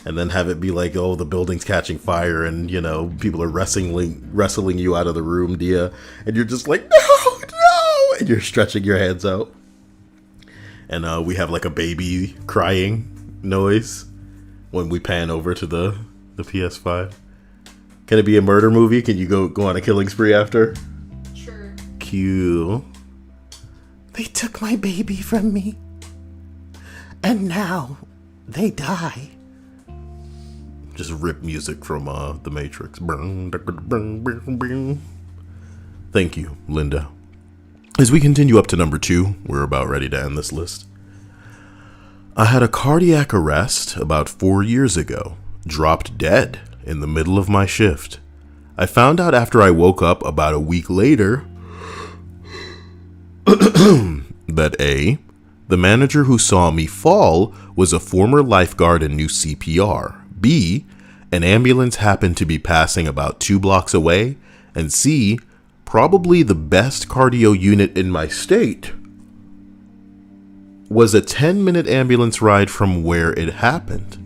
and then have it be like, oh, the building's catching fire and, you know, people are wrestling you out of the room, Dia. And you're just like, no. And you're stretching your hands out. And we have like a baby crying noise when we pan over to the PS5. Can it be a murder movie? Can you go on a killing spree after? Sure. Cute. They took my baby from me. And now they die. Just rip music from The Matrix. Thank you, Linda. As we continue up to number 2, we're about ready to end this list. I had a cardiac arrest about 4 years ago. Dropped dead in the middle of my shift. I found out after I woke up about a week later that A, the manager who saw me fall was a former lifeguard and knew CPR. B, an ambulance happened to be passing about 2 blocks away. And C, probably the best cardio unit in my state was a 10-minute ambulance ride from where it happened.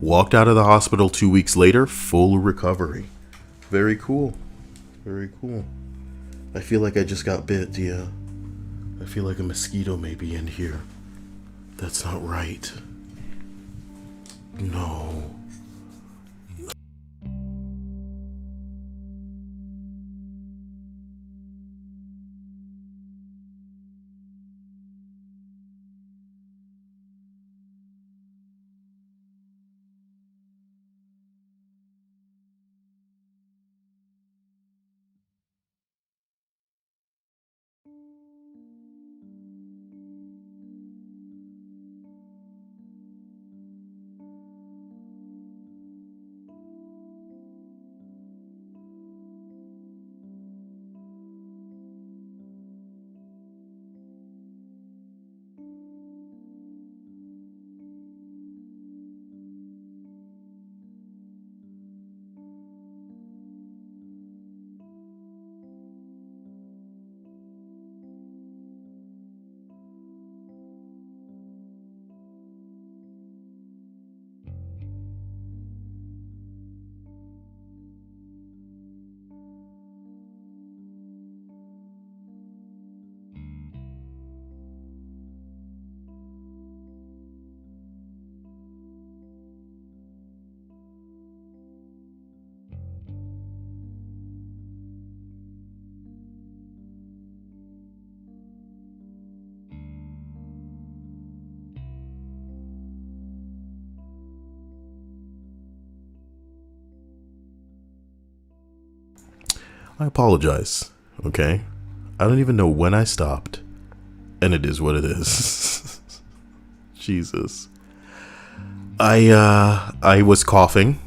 Walked out of the hospital 2 weeks later, full recovery. Very cool. Very cool. I feel like I just got bit, yeah. I feel like a mosquito may be in here. That's not right. No. I apologize, okay? I don't even know when I stopped, and it is what it is. Jesus. I was coughing,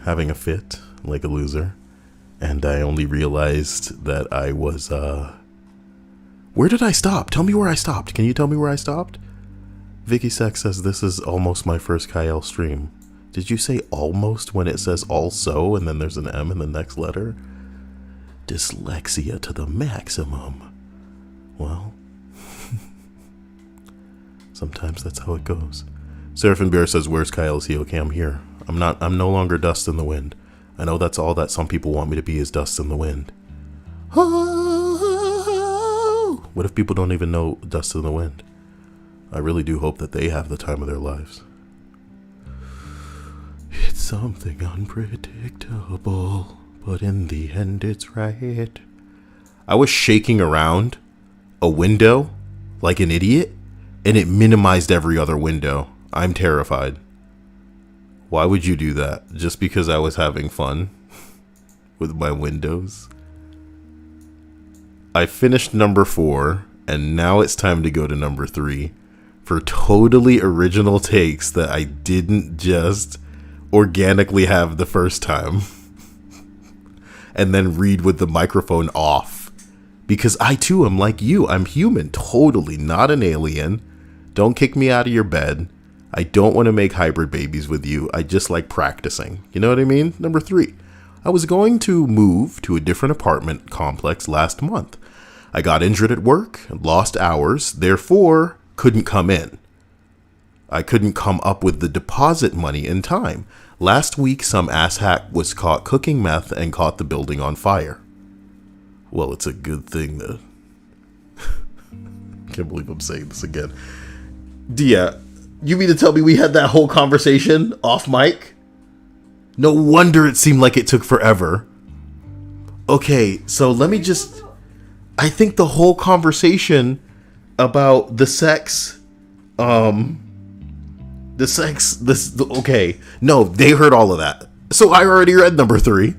having a fit, like a loser, and I only realized that I was, where did I stop? Tell me where I stopped. Can you tell me where I stopped? Vicky Sex says this is almost my first Kyle stream. Did you say almost when it says also and then there's an M in the next letter? Dyslexia to the maximum. Well, sometimes that's how it goes. Seraphin Bear says, where's Kyle? Is he okay? I'm here. I'm no longer dust in the wind. I know that's all that some people want me to be is dust in the wind. What if people don't even know dust in the wind? I really do hope that they have the time of their lives. It's something unpredictable, but in the end it's right. I was shaking around a window like an idiot, and it minimized every other window. I'm terrified. Why would you do that? Just because I was having fun with my windows? I finished number 4, and now it's time to go to number 3 for totally original takes that I didn't just organically have the first time and then read with the microphone off. Because I too am like you. I'm human, totally not an alien. Don't kick me out of your bed. I don't want to make hybrid babies with you. I just like practicing. You know what I mean? Number 3. I was going to move to a different apartment complex last month. I got injured at work, lost hours, therefore couldn't come in. I couldn't come up with the deposit money in time. Last week, some asshat was caught cooking meth and caught the building on fire. Well, it's a good thing that... Can't believe I'm saying this again. Dia, you mean to tell me we had that whole conversation off mic? No wonder it seemed like it took forever. Okay, so let me just... I think the whole conversation about the sex Okay, no, they heard all of that. So I already read number 3.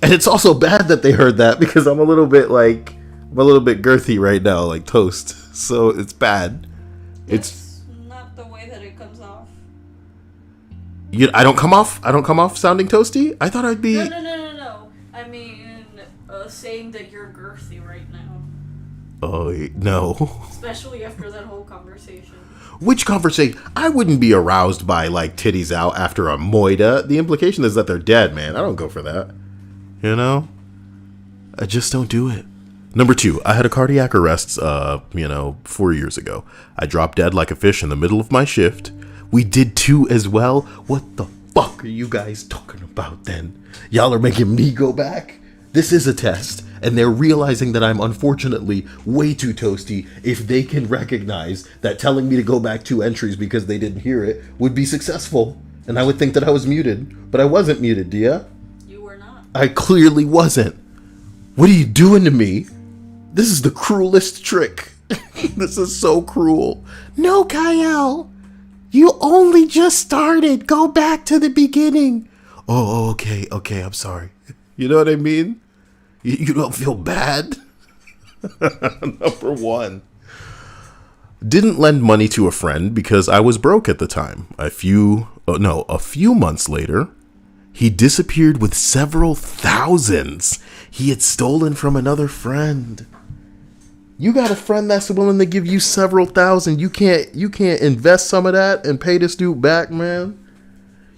And it's also bad that they heard that because I'm a little bit girthy right now, like toast. So it's bad. It's not the way that it comes off. I don't come off sounding toasty? I thought I'd be... No. I mean, saying that you're girthy right now. Oh, no. Especially after that whole conversation. Which conversation? I wouldn't be aroused by, like, titties out after a moida. The implication is that they're dead, man. I don't go for that. You know? I just don't do it. Number 2, I had a cardiac arrest, 4 years ago. I dropped dead like a fish in the middle of my shift. We did 2 as well. What the fuck are you guys talking about then? Y'all are making me go back? This is a test, and they're realizing that I'm unfortunately way too toasty if they can recognize that telling me to go back 2 entries because they didn't hear it would be successful. And I would think that I was muted, but I wasn't muted, Dia. You were not. I clearly wasn't. What are you doing to me? This is the cruelest trick. This is so cruel. No, Kyle. You only just started. Go back to the beginning. Oh, okay, I'm sorry. You know what I mean? You don't feel bad? Number 1. Didn't lend money to a friend because I was broke at the time. A few months later, he disappeared with several thousands he had stolen from another friend. You got a friend that's willing to give you several thousand. You can't invest some of that and pay this dude back, man.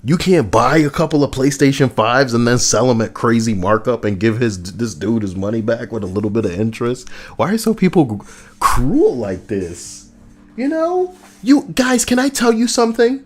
You can't buy a couple of PlayStation 5s and then sell them at crazy markup and give this dude his money back with a little bit of interest. Why are some people cruel like this? You know? You guys, can I tell you something?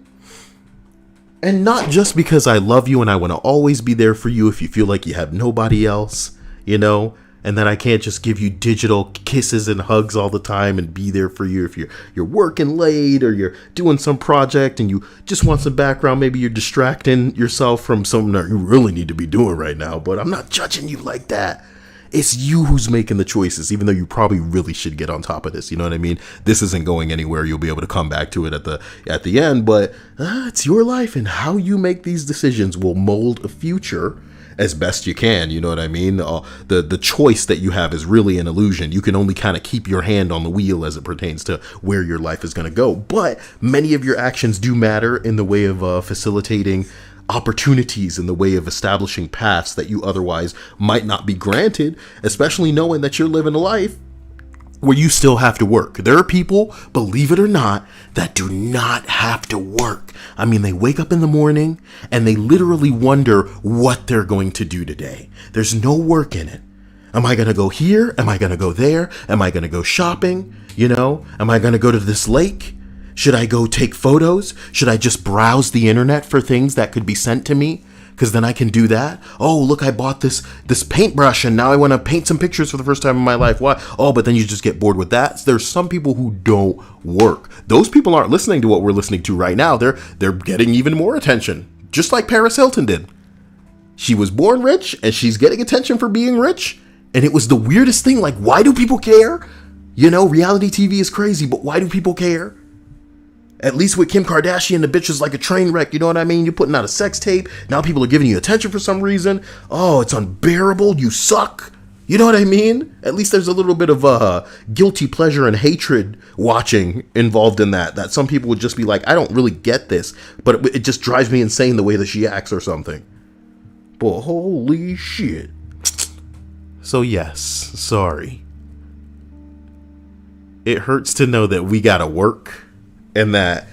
And not just because I love you and I want to always be there for you if you feel like you have nobody else, you know? And that I can't just give you digital kisses and hugs all the time and be there for you if you're working late or you're doing some project and you just want some background. Maybe you're distracting yourself from something that you really need to be doing right now. But I'm not judging you like that. It's you who's making the choices, even though you probably really should get on top of this. You know what I mean? This isn't going anywhere. You'll be able to come back to it at the end. But it's your life, and how you make these decisions will mold a future as best you can. You know what I mean? The choice that you have is really an illusion. You can only kind of keep your hand on the wheel as it pertains to where your life is going to go. But many of your actions do matter in the way of facilitating opportunities, in the way of establishing paths that you otherwise might not be granted, especially knowing that you're living a life where you still have to work. There are people, believe it or not, that do not have to work. I mean, they wake up in the morning and they literally wonder what they're going to do today. There's no work in it. Am I going to go here? Am I going to go there? Am I going to go shopping? You know, am I going to go to this lake? Should I go take photos? Should I just browse the internet for things that could be sent to me? Because then I can do that. Oh, look, I bought this paintbrush and now I want to paint some pictures for the first time in my life. Why? Oh, but then you just get bored with that. There's some people who don't work. Those people aren't listening to what we're listening to right now. They're getting even more attention, just like Paris Hilton did. She was born rich and she's getting attention for being rich. And it was the weirdest thing. Like, why do people care? You know, reality TV is crazy, but why do people care? At least with Kim Kardashian, the bitch is like a train wreck. You know what I mean? You're putting out a sex tape. Now people are giving you attention for some reason. Oh, it's unbearable. You suck. You know what I mean? At least there's a little bit of guilty pleasure and hatred watching involved in that. That some people would just be like, I don't really get this, but it just drives me insane the way that she acts or something. But holy shit. So yes, sorry. It hurts to know that we gotta work. And that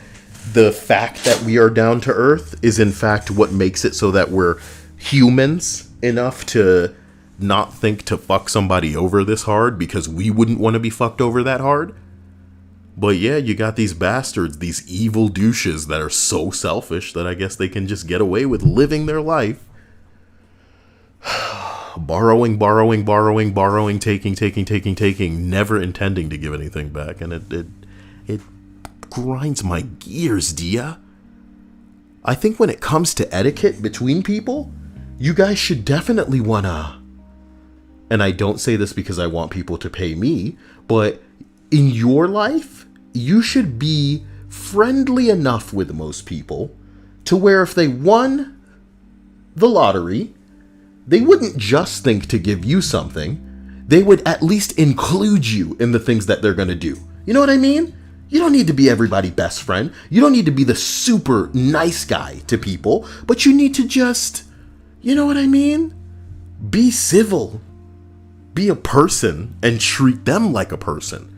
the fact that we are down to earth is in fact what makes it so that we're humans enough to not think to fuck somebody over this hard because we wouldn't want to be fucked over that hard. But yeah, you got these bastards, these evil douches that are so selfish that I guess they can just get away with living their life. Borrowing, taking, never intending to give anything back. And it grinds my gears, Dia. I think when it comes to etiquette between people, you guys should definitely wanna, and I don't say this because I want people to pay me, but in your life, you should be friendly enough with most people to where if they won the lottery, they wouldn't just think to give you something. They would at least include you in the things that they're going to do. You know what I mean? You don't need to be everybody's best friend. You don't need to be the super nice guy to people, but you need to just, you know what I mean? Be civil. Be a person and treat them like a person.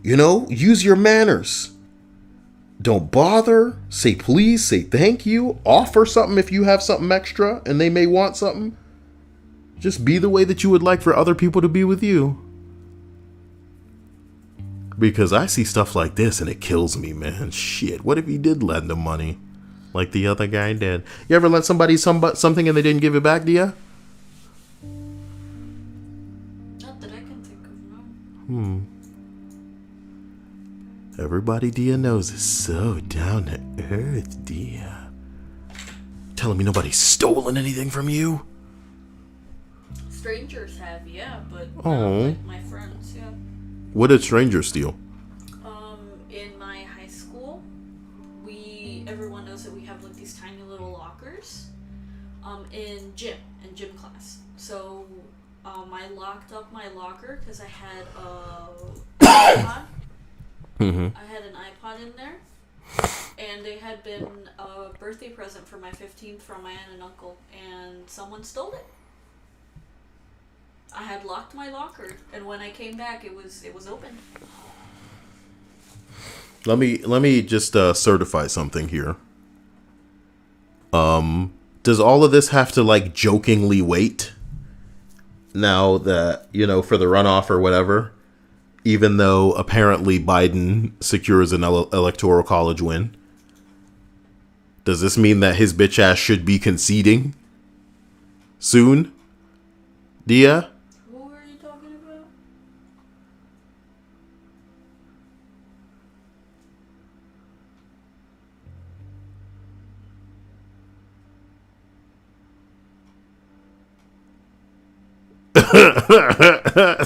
You know, use your manners. Don't bother. Say please, say thank you. Offer something if you have something extra and they may want something. Just be the way that you would like for other people to be with you. Because I see stuff like this and it kills me, man. Shit, what if you did lend them money? Like the other guy did. You ever lent somebody something and they didn't give it back to you? Not that I can think of, no. Everybody Dia knows is so down to earth, Dia. Telling me nobody's stolen anything from you? Strangers have, yeah, but Oh. not like my friends, yeah. What did strangers steal? In my high school, everyone knows that we have like these tiny little lockers, in gym class. So, I locked up my locker because I had a iPod. I had an iPod in there, and it had been a birthday present for my 15th from my aunt and uncle, and someone stole it. I had locked my locker, and when I came back, it was open. Let me just certify something here. Does all of this have to like jokingly wait? Now that, you know, for the runoff or whatever, even though apparently Biden secures an electoral college win, does this mean that his bitch ass should be conceding soon? Dia? Who are you talking about?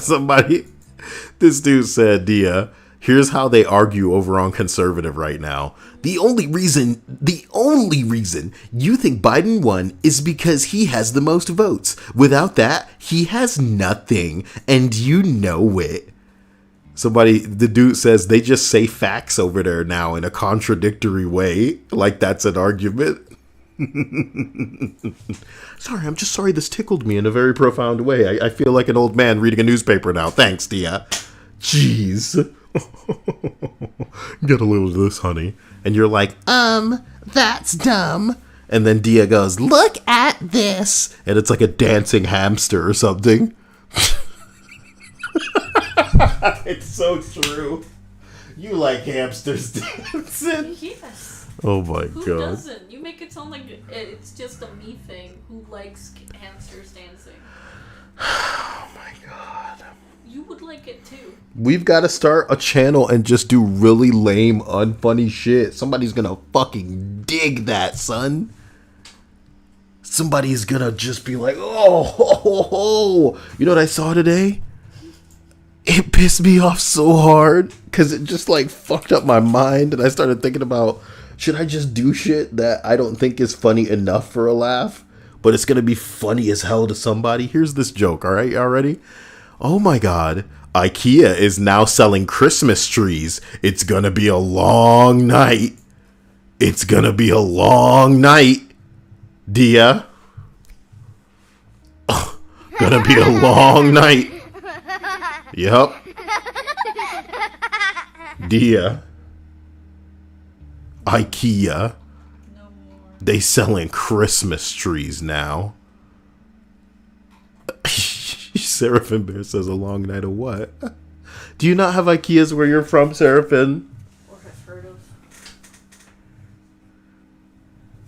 Somebody, this dude said, Dia, here's how they argue over on conservative right now. The only reason you think Biden won is because he has the most votes. Without that, he has nothing, and you know it. The dude says they just say facts over there now in a contradictory way, like that's an argument. Sorry, I'm just sorry this tickled me in a very profound way. I feel like an old man reading a newspaper now. Thanks, Dia. Jeez. Get a little of this, honey. And you're like, that's dumb. And then Dia goes, look at this. And it's like a dancing hamster or something. It's so true. You like hamsters dancing. Yes. Oh my Who god. doesn't? You make it sound like it's just a me thing. Who likes hamsters dancing? Oh my god. You would like it too. We've got to start a channel and just do really lame, unfunny shit. Somebody's gonna fucking dig that, son. Somebody's gonna just be like, oh. You know what I saw today? It pissed me off so hard because it just like fucked up my mind, and I started thinking about, should I just do shit that I don't think is funny enough for a laugh, but it's gonna be funny as hell to somebody? Here's this joke, all right? Y'all ready? Oh my god, IKEA is now selling Christmas trees. It's gonna be a long night. It's gonna be a long night, Dia. Gonna be a long night. Yep. Dia. IKEA. No more. They selling Christmas trees now. Seraphim Bear says a long night of what? Do you not have IKEAs where you're from, Seraphim? Or have heard of.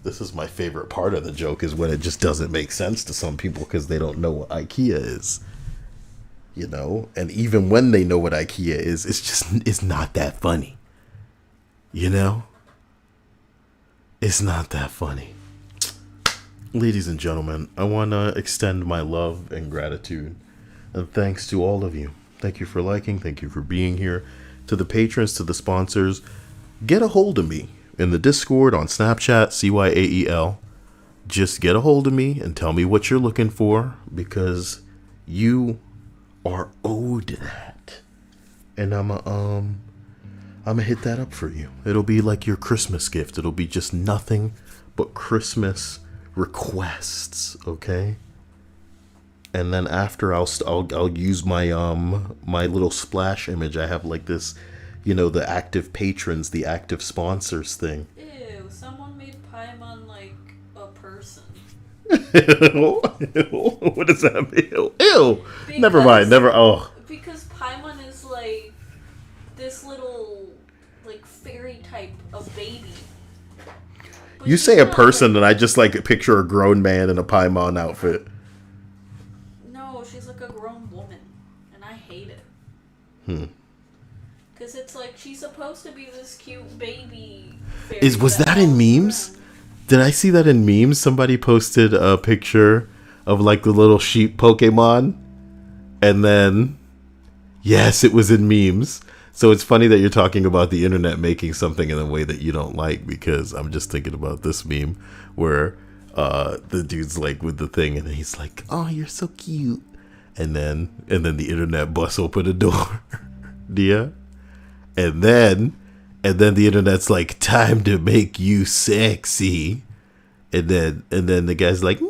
This is my favorite part of the joke, is when it just doesn't make sense to some people because they don't know what IKEA is. You know? And even when they know what IKEA is, it's not that funny. You know? It's not that funny. Ladies and gentlemen, I want to extend my love and gratitude and thanks to all of you Thank you for liking. Thank you for being here. To the patrons, to the sponsors, get a hold of me in the Discord on Snapchat, CYAEL. Just get a hold of me and tell me what you're looking for, because you are owed that. And I'm gonna hit that up for you. It'll be like your Christmas gift. It'll be just nothing but Christmas requests, okay? And then after I'll use my my little splash image. I have like this, you know, the active patrons, the active sponsors thing. Ew, someone made Paimon like a person. Ew. What does that mean? Ew. Never mind. Never. Oh. Because Paimon is like this little like fairy type of baby. But You she's say a not, person, like, and I just like picture a grown man in a Paimon outfit. no, she's like a grown woman, and I hate it. Because it's like she's supposed to be this cute baby. Fairy Was that in walks memes? around. Did I see that in memes? Somebody posted a picture of like the little sheep Pokemon, and then yes, it was in memes. So it's funny that you're talking about the internet making something in a way that you don't like, because I'm just thinking about this meme where the dude's like with the thing, and he's like, "Oh, you're so cute," and then the internet busts open the door, Dia, and then the internet's like, "Time to make you sexy," and then the guy's like, "Meow."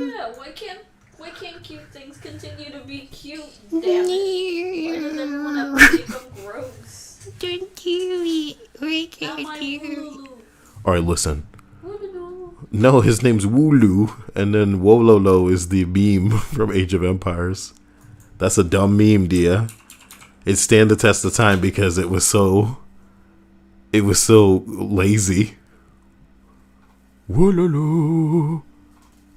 Yeah, why can't cute things continue to be cute? Damn it. Why does everyone have to make them gross? Don't do it. Not my Wooloo. All right, listen. Wooloo. No, his name's Wooloo, and then Wololo is the meme from Age of Empires. That's a dumb meme, Dia. It stand the test of time because it was so lazy. Wololo.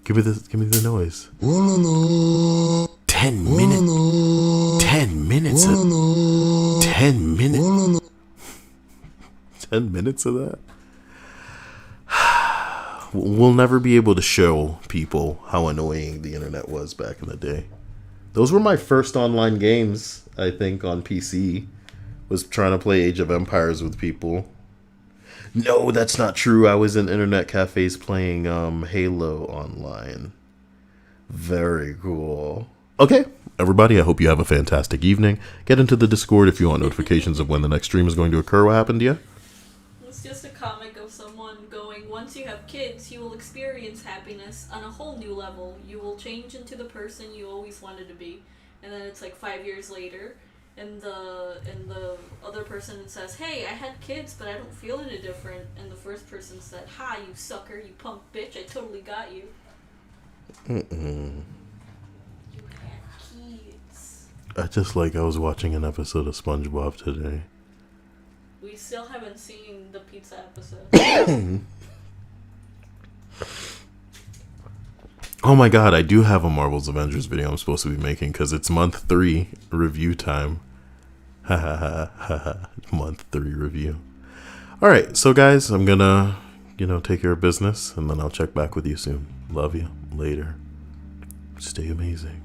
Give me the noise. Wololo. 10 minutes. 10 minutes. 10 minutes. 10 minutes of that. We'll never be able to show people how annoying the internet was back in the day. Those were my first online games, I think, on PC. Was trying to play Age of Empires with people. No, that's not true. I was in internet cafes playing Halo online. Very cool. Okay, everybody, I hope you have a fantastic evening. Get into the Discord if you want notifications of when the next stream is going to occur. What happened to you? It's just a comic of someone going, once you have kids, you will experience happiness on a whole new level. You will change into the person you always wanted to be. And then it's like 5 years later, and the other person says, hey, I had kids, but I don't feel any different. And the first person said, ha, you sucker, you punk bitch, I totally got you. Mm-mm. You had kids. I was watching an episode of SpongeBob today. We still haven't seen the pizza episode. Oh my god, I do have a Marvel's Avengers video I'm supposed to be making because it's month 3 review time. Ha ha ha ha ha. Month 3 review. Alright, so guys, I'm gonna, take care of business, and then I'll check back with you soon. Love you. Later. Stay amazing.